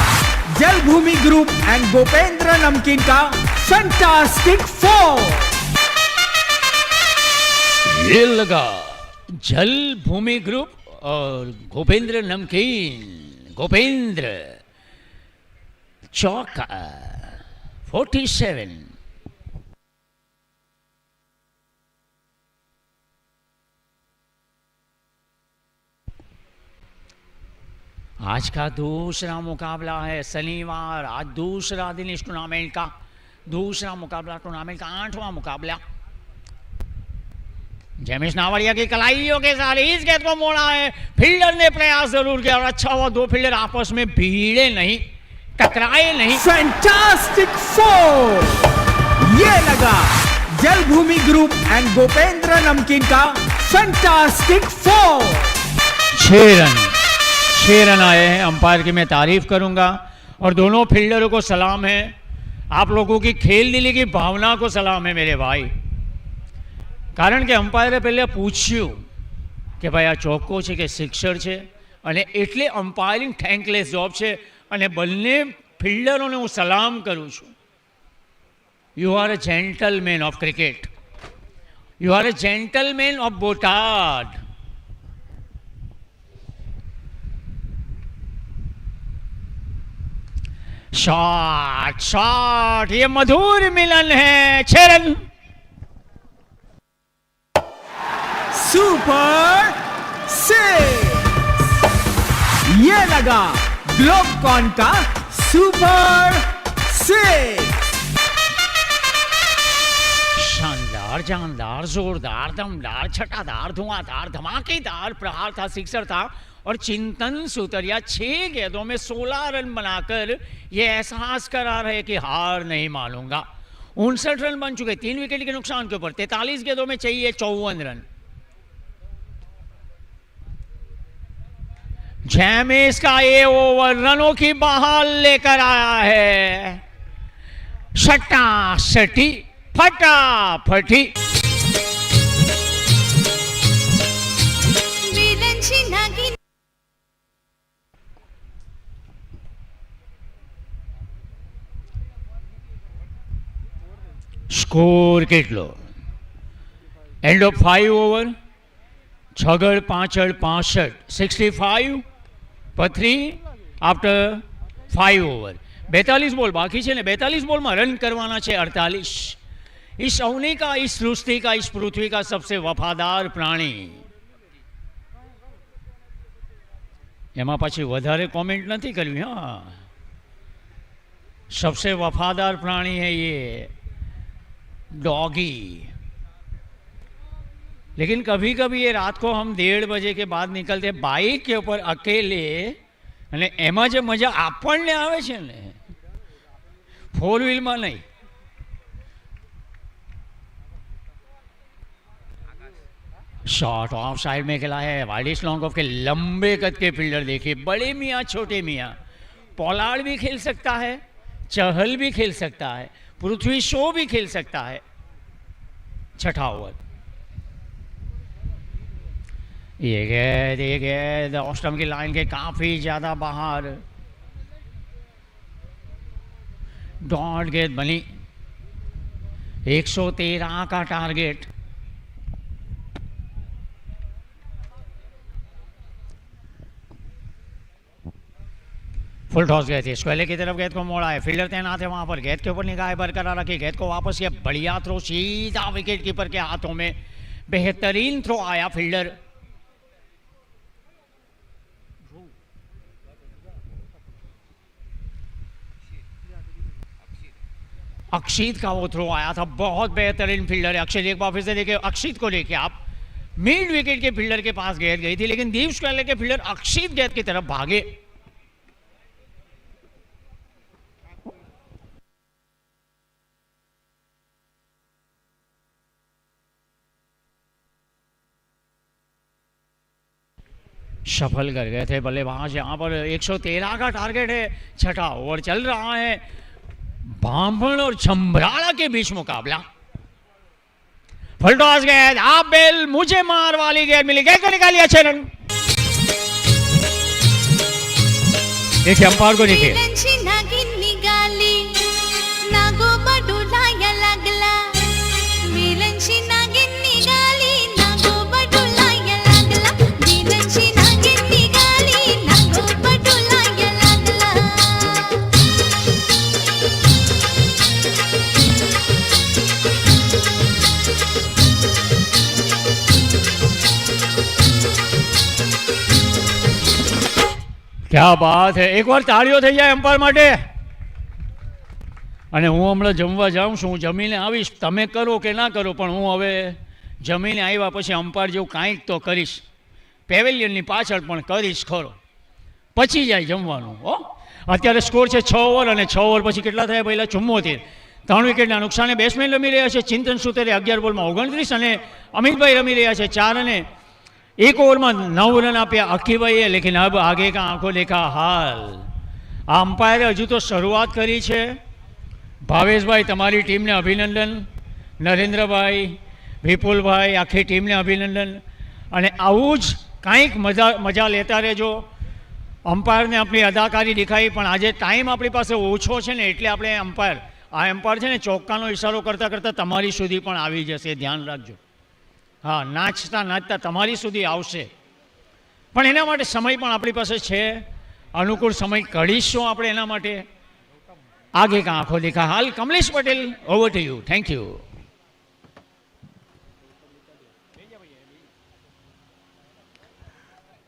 जलभूमि ग्रुप एंड गोपेंद्र नमकीन का फैंटास्टिक 4. ये लगा जल भूमि ग्रुप और गोपेंद्र नमकीन. गोपेंद्र चौका 47. आज का दूसरा मुकाबला है शनिवार. आज दूसरा दिन इस टूर्नामेंट का, दूसरा मुकाबला टूर्नामेंट का 8वां मुकाबला. जेमिस नावड़िया की कलाइयों के साथ इस गेंद को मोड़ा है. फील्डर ने प्रयास जरूर किया, और अच्छा हुआ 2 फील्डर आपस में भिड़े नहीं, टकराए नहीं. फैंटास्टिक 4. ये लगा जलभूमि ग्रुप एंड गोपेंद्र नमकीन का फैंटास्टिक 4. 6 रन, 6 रन आए हैं. अंपायर की मैं तारीफ करूंगा. और दोनों फील्डरों को सलाम है, आप लोगों की खेल दिली की भावना को सलाम है मेरे भाई. કારણ કે અમ્પાયરે પહેલાં પૂછ્યું કે ભાઈ આ ચોખ્ખો છે કે સિક્સર છે, અને એટલે અમ્પાયરિંગ થેન્કલેસ જોબ છે, અને બંને ફિલ્ડરોને હું સલામ કરું છું. You are a gentleman of cricket, you are a gentleman of Botad. Shot shot, ये मधुर मिलन है. 6 रन. सुपर 6. ये लगा ग्लोबकॉन का सुपर 6. शानदार, जानदार, जोरदार, दमदार, छटादार, धुआंधार, धमाकेदार प्रहार था, सिक्सर था. और चिंतन सुतरिया 6 गेंदों में 16 रन बनाकर ये एहसास करा रहे कि हार नहीं मानूंगा. 59 रन बन चुके 3 विकेट के नुकसान के ऊपर. 43 गेंदों में चाहिए 54 रन. जैमेस का ये ओवर रनों की बहाल लेकर आया है. सट्टा सटी फटाफटी. स्कोर કેટલો? End of 5 over. 6 5 65, 65 પર 3 आफ्टर 5 ओवर. 42 બોલ બાકી છે ને. 42 બોલમાં રન કરવાના છે 48. इस अवनी का, इस सृष्टि का, इस पृथ्वी का सबसे वफादार प्राणी. એમાં પાછી વધારે કોમેન્ટ નથી કરવી. हाँ, सबसे वफादार प्राणी है ये डॉगी. लेकिन कभी कभी ये रात को हम 1:30 बजे के बाद निकलते बाइक के ऊपर अकेले, અને એમાં જે મજા આપણને આવે છે ને, 4 व्हीलમાં નહીં. शॉट ऑफ साइड में खेला है. वाइडिश लॉन्ग ऑफ के लंबे कद के फील्डर देखिए, बड़े मियाँ छोटे मियाँ. पोलार्ड भी खेल सकता है, चहल भी खेल सकता है, पृथ्वी शो भी खेल सकता है. 6ठा ओवर. ये गेंद ऑस्टम की लाइन के काफी ज्यादा बाहर. डॉट गेंद बनी. 113 का टारगेट. फुल टॉस गए थे. स्क्वेले की तरफ गेंद को मोड़ा है. फील्डर तैनात है वहां पर. गेंद के ऊपर निगाह बरकरार रखी. गेंद को वापस किया. बढ़िया थ्रो सीधा विकेट कीपर के हाथों में. बेहतरीन थ्रो आया. फील्डर अक्षित का वो थ्रो आया था. बहुत बेहतरीन फील्डर है अक्षित. एक बार फिर से देखिए अक्षित को लेके आप. मिड विकेट के फील्डर के पास गेंद गई थी, लेकिन दीप स्क्वेले के फील्डर अक्षित गेंद की तरफ भागे. सफल कर गए थे बल्लेबाज. यहां पर 113 का टारगेट है. 6ठा ओवर चल रहा है. बांभण और छंबराड़ा के बीच मुकाबला. फुल टॉस गेंद. आप बेल मुझे मार वाली गेंद मिली. गेंद को निकालिए. 6 रन. देखिए अंपायर को देखिए. क्या बात है. एक बार ताળીઓ થઈ જાય એમ્પાયર માટે. અને હું હમણાં જમવા જાઉં છું. હું જમીને આવીશ. તમે કરો કે ના કરો, પણ હું હવે જમીને આવ્યા પછી અમ્પાયર જેવું કાંઈક તો કરીશ. પેવેલિયનની પાછળ પણ કરીશ ખરો. પછી જાય જમવાનું. હો, અત્યારે સ્કોર છે 6 ઓવર, અને 6 ઓવર પછી કેટલા થયા પહેલાં? 74. 3 વિકેટના નુકસાને બેટ્સમેન રમી રહ્યા છે. ચિંતન સુતરે 11 બોલમાં 29, અને અમિતભાઈ રમી રહ્યા છે 4 અને 1 ओवर में 9 रन आप्या अक्की भाई है. लेकिन अब आगे का आंखों देखा हाल. આ અમ્પાયરે હજુ તો શરૂઆત કરી છે. ભાવેશભાઈ, તમારી ટીમને અભિનંદન. નરેન્દ્રભાઈ, વિપુલભાઈ, આખી ટીમને અભિનંદન. અને આવું જ કંઈક મજા લેતા રહેજો. અમ્પાયરને આપણી અદાકારી દેખાઈ, પણ આજે ટાઈમ આપણી પાસે ઓછો છે ને, એટલે આપણે એમ્પાયર છે ને ચોક્કાનો ઇશારો કરતાં કરતાં તમારી સુધી પણ આવી જશે, ધ્યાન રાખજો. હા, નાચતા નાચતા તમારી સુધી આવશે, પણ એના માટે સમય પણ આપણી પાસે છે. અનુકૂળ સમય કાઢીશું આપણે એના માટે. આગે કા આંખો દેખા. હાલ Kamlesh Patel, over to you. Thank you.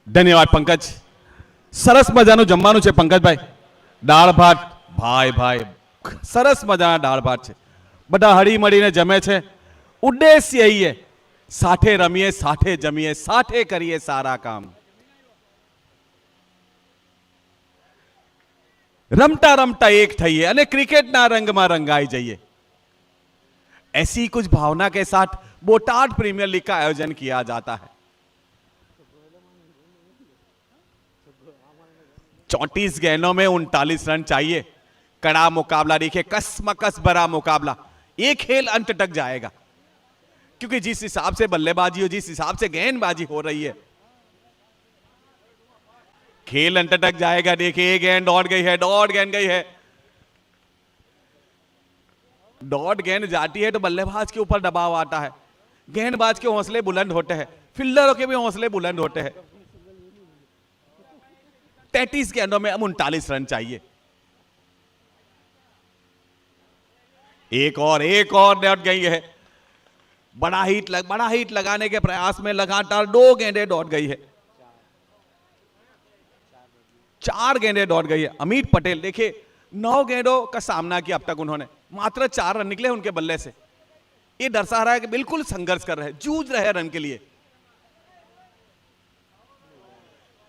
ધન્યવાદ પંકજ. સરસ મજાનું જમવાનું છે પંકજભાઈ. દાળ ભાત, ભાઈ સરસ મજાના દાળ ભાત છે. બધા હળી મળીને જમે છે. ઉદ્દેશ્ય એ સાથે રમીએ, સાથે જમીએ, સાથે કરીએ સારા કામ. रमता रमता एक थइए અને ક્રિકેટના રંગમાં રંગાઈ જઈએ. ऐसी कुछ भावना के साथ बोटाड प्रीमियर लीग का आयोजन किया जाता है. 34 गेंदों में 39 रन चाहिए. कड़ा मुकाबला देखिए, कसमकस भरा मुकाबला. ये खेल अंत तक जाएगा, क्योंकि जिस हिसाब से बल्लेबाजी हो, जिस हिसाब से गेंदबाजी हो रही है, खेल अंत तक जाएगा. देखिए, गेंद दौड़ गई है, डॉट गेंद गई है. डॉट गेंद जाती है तो बल्लेबाज के ऊपर दबाव आता है. गेंदबाज के हौसले बुलंद होते हैं, फील्डरों के भी हौसले बुलंद होते हैं. 33 गेंदों में अब 39 रन चाहिए. एक और डॉट गई है. बड़ा हिट लगाने के प्रयास में लगातार 2 गेंदें डॉट गई है. 4 गेंदें डॉट गई है. अमित पटेल देखिए, 9 गेंदों का सामना किया अब तक उन्होंने, मात्र 4 रन निकले उनके बल्ले से. ये दर्शा रहा है कि बिल्कुल संघर्ष कर रहे हैं, जूझ रहे हैं रन के लिए.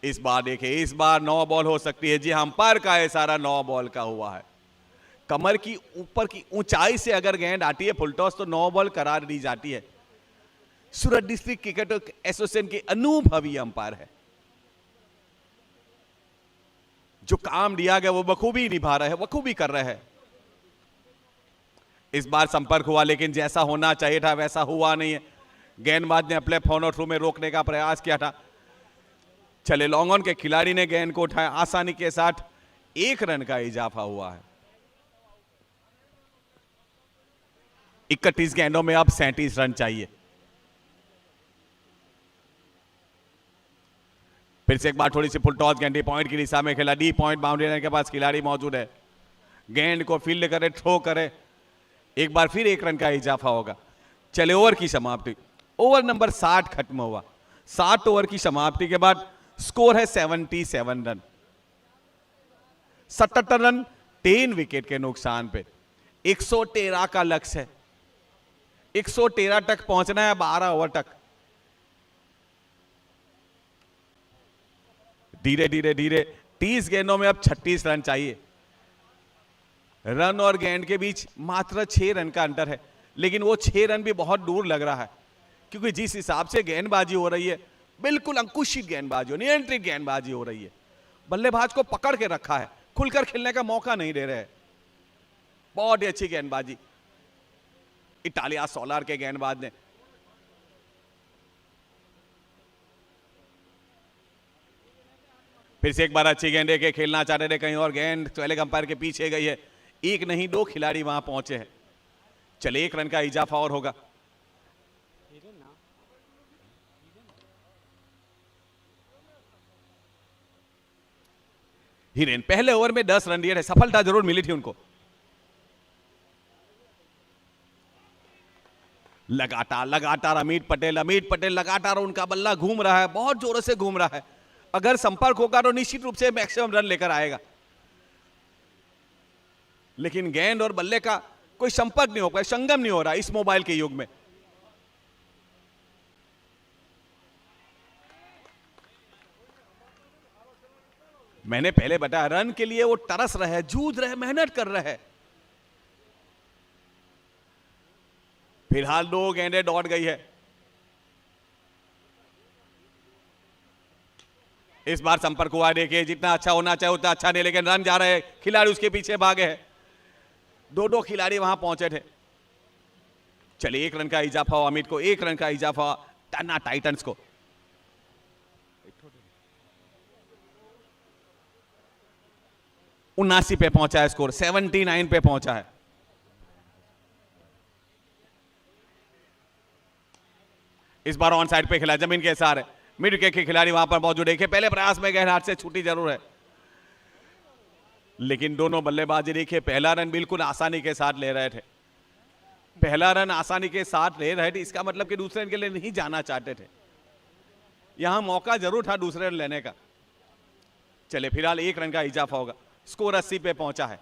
इस बार देखिए, इस बार 9 बॉल हो सकती है. जी, अंपायर का इशारा 9 बॉल का हुआ है. कमर की ऊपर की ऊंचाई से अगर गेंद आती है फुल टॉस तो 9 बॉल करार दी जाती है. सूरत डिस्ट्रिक्ट क्रिकेट एसोसिएशन के अनुभवी अंपायर है. जो काम दिया गया वो बखूबी निभा रहे हैं, बखूबी कर रहे हैं. इस बार संपर्क हुआ, लेकिन जैसा होना चाहिए था वैसा हुआ नहीं है. गेंदबाज ने अपने फॉलो थ्रू में रोकने का प्रयास किया था. चले लॉन्ग ऑन के खिलाड़ी ने गेंद को उठाया, आसानी के साथ 1 रन का इजाफा हुआ है. 31 गेंदों में अब 37 रन चाहिए. फिर से एक बार थोड़ी सी फुल टॉस गेंद डी पॉइंट की दिशा में खेला. डी पॉइंट बाउंड्री लाइन के पास खिलाड़ी मौजूद है. गेंद को फील्ड करे, थ्रो करे. एक बार फिर 1 रन का इजाफा होगा. चले ओवर की समाप्ति. ओवर नंबर 60 खत्म हुआ. 60 ओवर की समाप्ति के बाद स्कोर है 77 रन. 77 रन 3 विकेट के नुकसान पे. 113 का लक्ष्य है. 113 तक पहुंचना है 12 ओवर तक. धीरे धीरे 30 गेंदों में अब 36 रन चाहिए. रन और गेंद के बीच मात्र 6 रन का अंतर है, लेकिन वो 6 रन भी बहुत दूर लग रहा है, क्योंकि जिस हिसाब से गेंदबाजी हो रही है, बिल्कुल अंकुशित गेंदबाजी, नियंत्रित गेंदबाजी हो रही है. बल्लेबाज को पकड़ के रखा है, खुलकर खेलने का मौका नहीं दे रहे. बहुत ही अच्छी गेंदबाजी इटालिया सोलार के गेंदबाज ने. फिर से एक बार अच्छी गेंद के खेलना चाहते थे कहीं और, गेंद पहले अंपायर के पीछे गई है. 1 नहीं 2 खिलाड़ी वहां पहुंचे हैं. चले 1 रन का इजाफा और होगा. हिरेन पहले ओवर में 10 रन दिए थे, सफलता जरूर मिली थी उनको. लगातार अमित पटेल लगातार उनका बल्ला घूम रहा है, बहुत जोरों से घूम रहा है. अगर संपर्क होगा तो निश्चित रूप से मैक्सिमम रन लेकर आएगा, लेकिन गेंद और बल्ले का कोई संपर्क नहीं हो पाया, संगम नहीं हो रहा इस मोबाइल के युग में. मैंने पहले बताया, रन के लिए वो तरस रहे हैं, जूझ रहे, मेहनत कर रहे हैं. फिलहाल 2 गेंदें डॉट गई है. इस बार संपर्क हुआ, देखिए जितना अच्छा होना चाहिए उतना अच्छा नहीं, लेकिन रन जा रहे हैं, खिलाड़ी उसके पीछे भागे हैं, दो खिलाड़ी वहां पहुंचे थे। चलिए 1 रन का इजाफा हुआ अमित को, 1 रन का इजाफा हुआ टन्ना टाइटंस को। उनासी पे पहुंचा है स्कोर, 79 पे पहुंचा है। इस बार ऑन साइड पे खिला, जमीन के सहारे मिड विकेट के खिलाड़ी वहां पर मौजूद है। पहले प्रयास में गहरे हाथ से छूटी जरूर है, लेकिन दोनों बल्लेबाजी देखिए पहला रन बिल्कुल आसानी के साथ ले रहे थे, पहला रन आसानी के साथ ले रहे थे, इसका मतलब कि दूसरे रन के लिए नहीं जाना चाहते थे। यहां मौका जरूर था दूसरे रन लेने का। चले फिलहाल 1 रन का इजाफा होगा, स्कोर 80 पे पहुंचा है,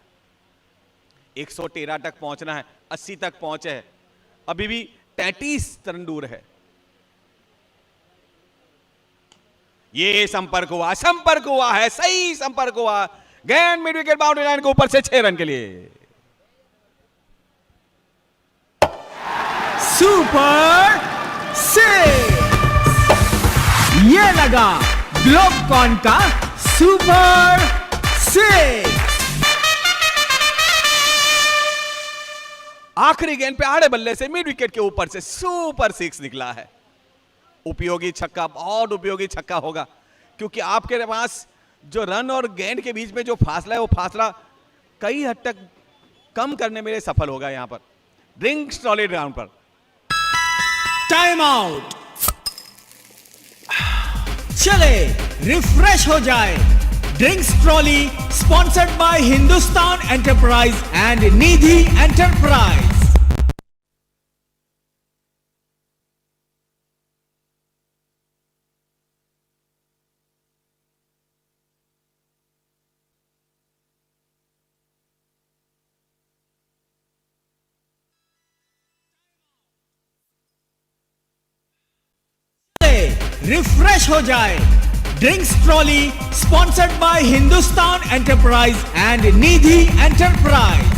113 तक पहुंचना है, 80 तक पहुंचे है, अभी भी 33 रन दूर है। ये संपर्क हुआ है, सही संपर्क हुआ, गेंद मिड विकेट बाउंड्री लाइन के ऊपर से 6 रन के लिए। सुपर 6, ये लगा ग्लोबकॉन का सुपर 6। आखिरी गेंद पे आड़े बल्ले से मिड विकेट के ऊपर से सुपर 6 निकला है। उपयोगी छक्का, बहुत उपयोगी छक्का होगा, क्योंकि आपके पास जो रन और गेंद के बीच में जो फासला है वो फासला कई हद तक कम करने में सफल होगा। यहां पर ड्रिंक्स ट्रॉली ग्राउंड पर टाइम आउट। चले रिफ्रेश हो जाए। Drinks trolley sponsored by Hindustan enterprise and Nidhi enterprise. Refresh हो जाए। Drinks trolley sponsored by Hindustan enterprise and Nidhi enterprise.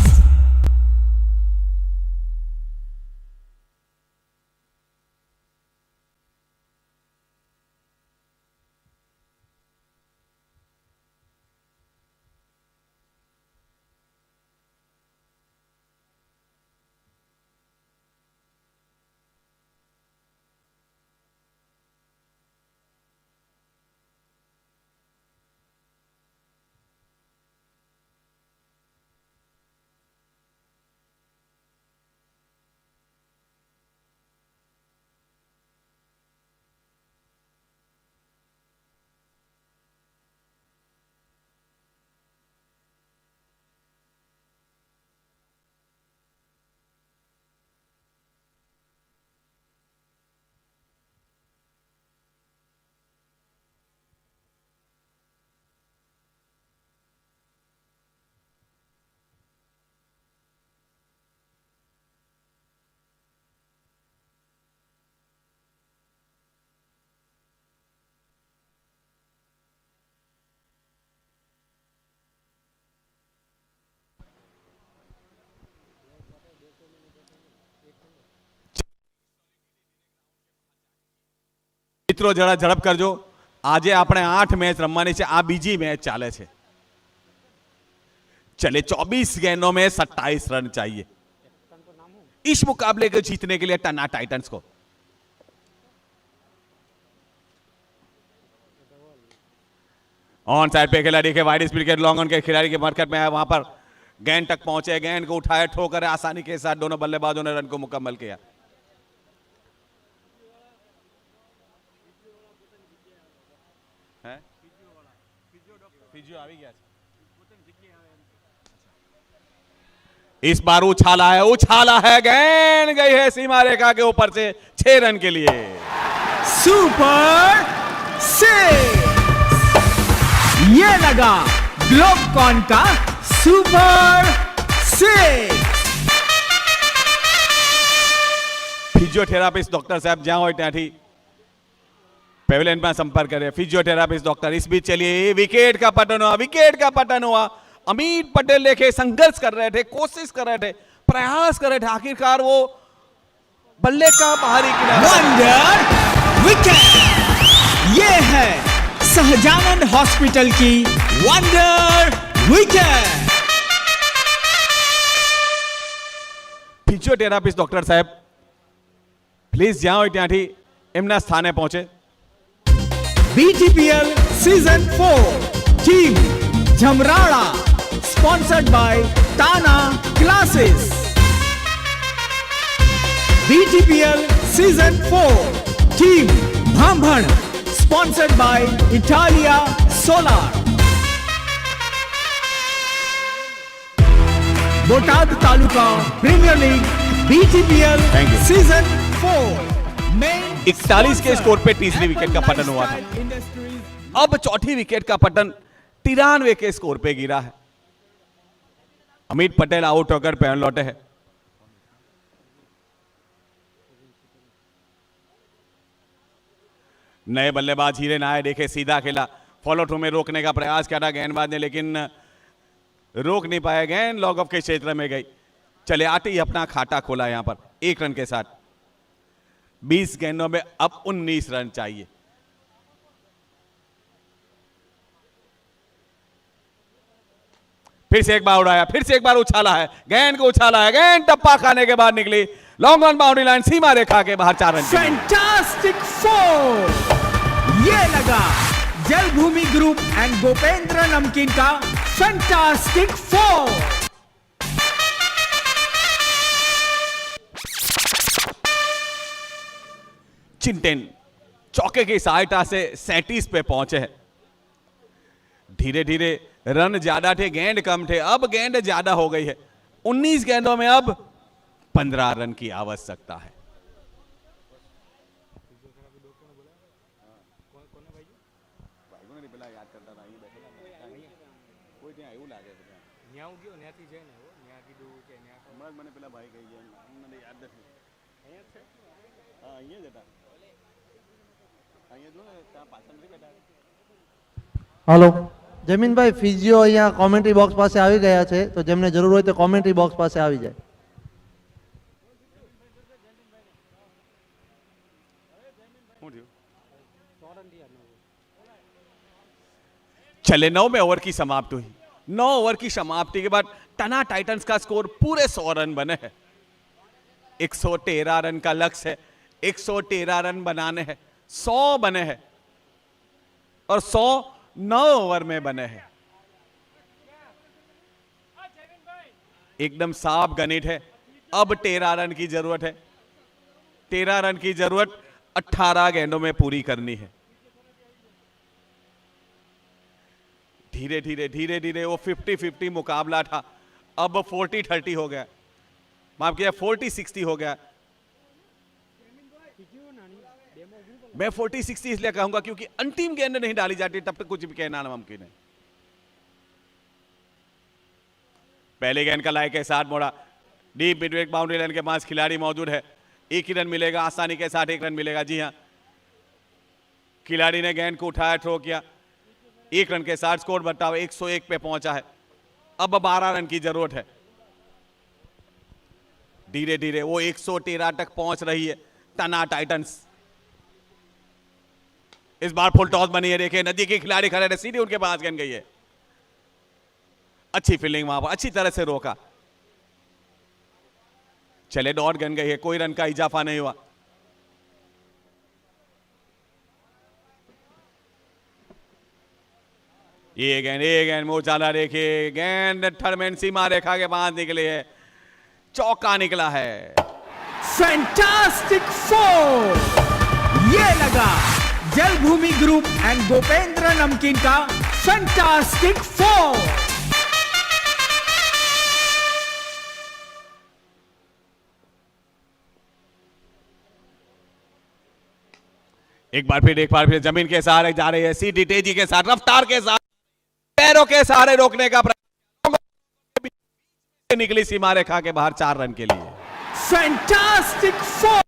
મિત્રો જરા ઝડપ કરજો, આજે આપણે 8 મેચ રમવાની છે, આ બીજી મેચ ચાલે છે। चले 24 गेंदों में 27 रन चाहिए इस मुकाबले को जीतने के लिए टन्ना टाइटंस को। ऑन साइड पे खिलाड़ी के वाइड स्पीड के लॉन्ग ऑन के खिलाड़ी के मरकट में है, वहां पर गेंद तक पहुंचे, गेंद को उठाए, ठोकर आसानी के साथ दोनों बल्लेबाजों ने रन को मुकम्मल किया। इस बार उछाला है, गेंद गई है सीमा रेखा के ऊपर से 6 रन के लिए। सुपर 6, ये लगा ग्लोबकॉन का सुपर 6। फिजियोथेरापिस्ट डॉक्टर साहब जहां हो त्याथी पेविलियन में संपर्क करें। फिजियोथेरापिस्ट डॉक्टर इस बीच चलिए विकेट का पतन हुआ। अमित पटेल लेके संघर्ष कर रहे थे, कोशिश कर रहे थे, प्रयास कर रहे थे, आखिरकार वो बल्ले का बाहरी किनारा वंडर विकेट। ये है सहजानंद हॉस्पिटल की वंडर विकेट। ફિઝિયોથેરાપિસ્ટ ડોક્ટર સાહેબ પ્લીઝ જ્યાં હોય ત્યાંથી એમના સ્થાને પહોંચે. BTPL Season 4 Team Jamrala sponsored by Tana Classes. BTPL Season 4 Team Bhambhan sponsored by Italia Solar. Botad taluka premier league BTPL Thank you. Season 4 में 41 के स्कोर पे तीसरी विकेट का पतन हुआ था. अब चौथी विकेट का पतन 93 के स्कोर पे गिरा है. अमित पटेल आउट होकर पैर लौटे हैं. नए बल्लेबाज हीरेन आए, देखे सीधा खेला, फॉलो थ्रू में रोकने का प्रयास किया था गेंदबाज ने, लेकिन रोक नहीं पाया. गेंद लॉग ऑफ के क्षेत्र में गई. चले आते ही अपना खाता खोला यहां पर 1 रन के साथ. 20 गेंदों में अब 19 रन चाहिए. फिर से एक बार उड़ाया, फिर से एक बार उछाला है, गेंद को उछाला है, गेंद टप्पा खाने के बाद निकली लॉन्ग ऑन बाउंड्री लाइन, सीमा रेखा के बाहर 4 रन. फैंटास्टिक 4 ये लगा जलभूमि ग्रुप एंड गोपेंद्र नमकीन का फैंटास्टिक 4. चिंटेन चौके की सहायता से 37 पे पहुंचे हैं. धीरे धीरे रन ज्यादा थे, गेंद कम थे, अब गेंद ज्यादा हो गई है. 19 गेंदों में अब 15 रन की आवश्यकता है. હલો જમીનભાઈ, ફિઝિયો અહીંયા કોમેન્ટ્રી બોક્સ પાસે આવી ગયા છે, તો જેમને જરૂર હોય તો કોમેન્ટ્રી બોક્સ પાસે આવી જાય. चले 9वें ओवर की समाप्ति हुई. 9 ओवर की समाप्ति के बाद टना टाइटंस का स्कोर पूरे 100 रन बने हैं. 113 रन का लक्ष्य है. 113 रन बनाने हैं. 100 बने हैं और 100 9 ओवर में बने हैं. एकदम साफ गणित है. अब 13 रन की जरूरत है. 13 रन की जरूरत 18 गेंदों में पूरी करनी है. धीरे धीरे धीरे धीरे वो 50-50 मुकाबला था, अब 40-30 हो गया. माफ किया, 40-60 हो गया. मैं 40-60 इसलिए कहूंगा क्योंकि अंतिम गेंद नहीं डाली जाती, तब तक कुछ भी कहना नामुमकिन है. पहले गेंद का लाइक के साथ मोड़ा, डीप मिड बाउंड्री लाइन के पास खिलाड़ी मौजूद है. एक ही रन मिलेगा, आसानी के साथ 1 रन मिलेगा. जी हां, खिलाड़ी ने गेंद को उठाया, थ्रो किया. 1 रन के साथ स्कोर बताओ 101 पे पहुंचा है. अब 12 रन की जरूरत है. धीरे धीरे वो 113 तक पहुंच रही है टना टाइटंस. इस बार फुल टॉस बनी है. देखिए नदी के खिलाड़ी खड़े थे, सीधे उनके पास गेंद गई है. अच्छी फील्डिंग वहां पर, अच्छी तरह से रोका. चले डॉट गेंद गई है, कोई रन का इजाफा नहीं हुआ. ये गेंद मोचाला, देखिए गेंद थर्मेन सीमा रेखा के पास निकली है. चौका निकला है. फैंटास्टिक 4 ये लगा जलभूमि ग्रुप एंड गोपेंद्र नमकीन का फैंटास्टिक 4. एक बार फिर जमीन के सहारे जा रही है, सीधी तेजी के साथ, रफ्तार के साथ, पैरों के सहारे रोकने का प्रयास. निकली सीमा रेखा के बाहर 4 रन के लिए. फैंटास्टिक 4.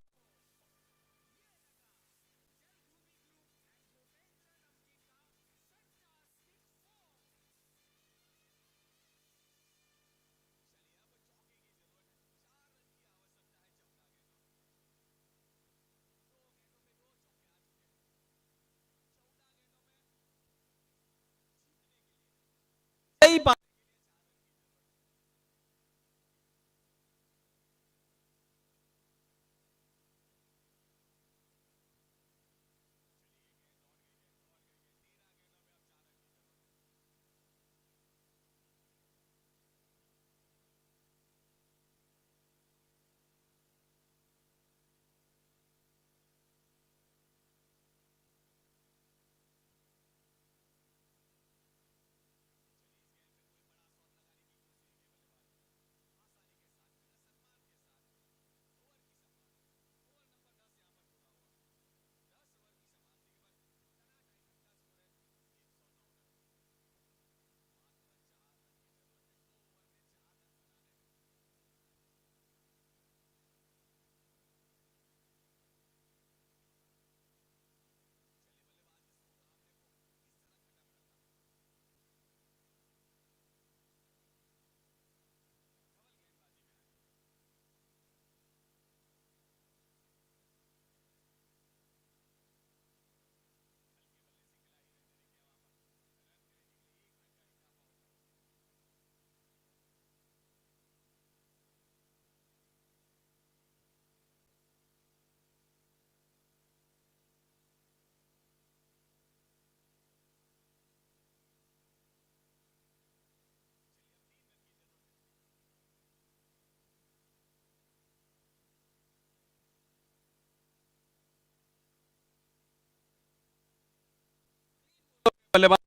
बल्लेबाज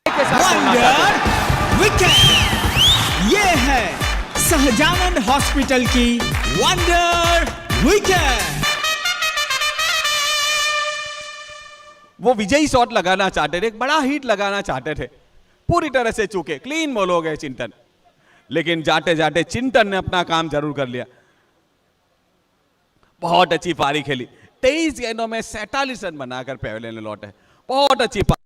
के साथ खेलना चाहते वंडर थे। विकेट। ये है सहजानंद हॉस्पिटल की वंडर विकेट। वो विजयी शॉट लगाना चाहते थे, एक बड़ा हिट लगाना चाहते थे, पूरी तरह से चूके, क्लीन बॉल हो गए चिंतन, लेकिन जाते जाते चिंतन ने अपना काम जरूर कर लिया। बहुत अच्छी पारी खेली, 23 गेंदों में 47 रन बनाकर पेवेलियन में लौटे, बहुत अच्छी पारी।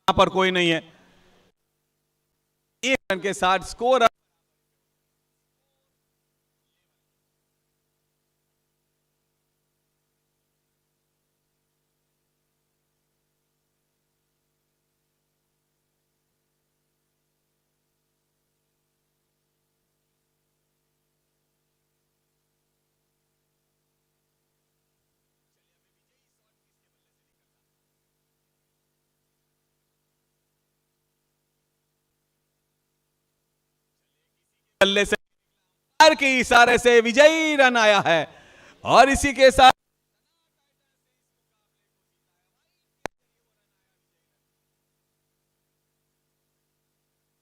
यहां पर कोई नहीं है, एक रन के साथ स्कोर बल्ले से के इशारे से विजयी रन आया है और इसी के साथ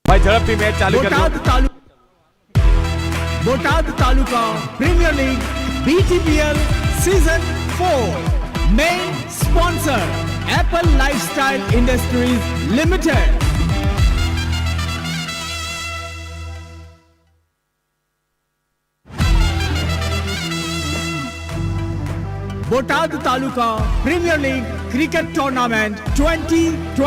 भाई झड़पती मैच चालू कर दो। Botad taluka premier league BTPL season 4 main sponsor Apple lifestyle industries limited. Botad taluka premier league cricket tournament 2020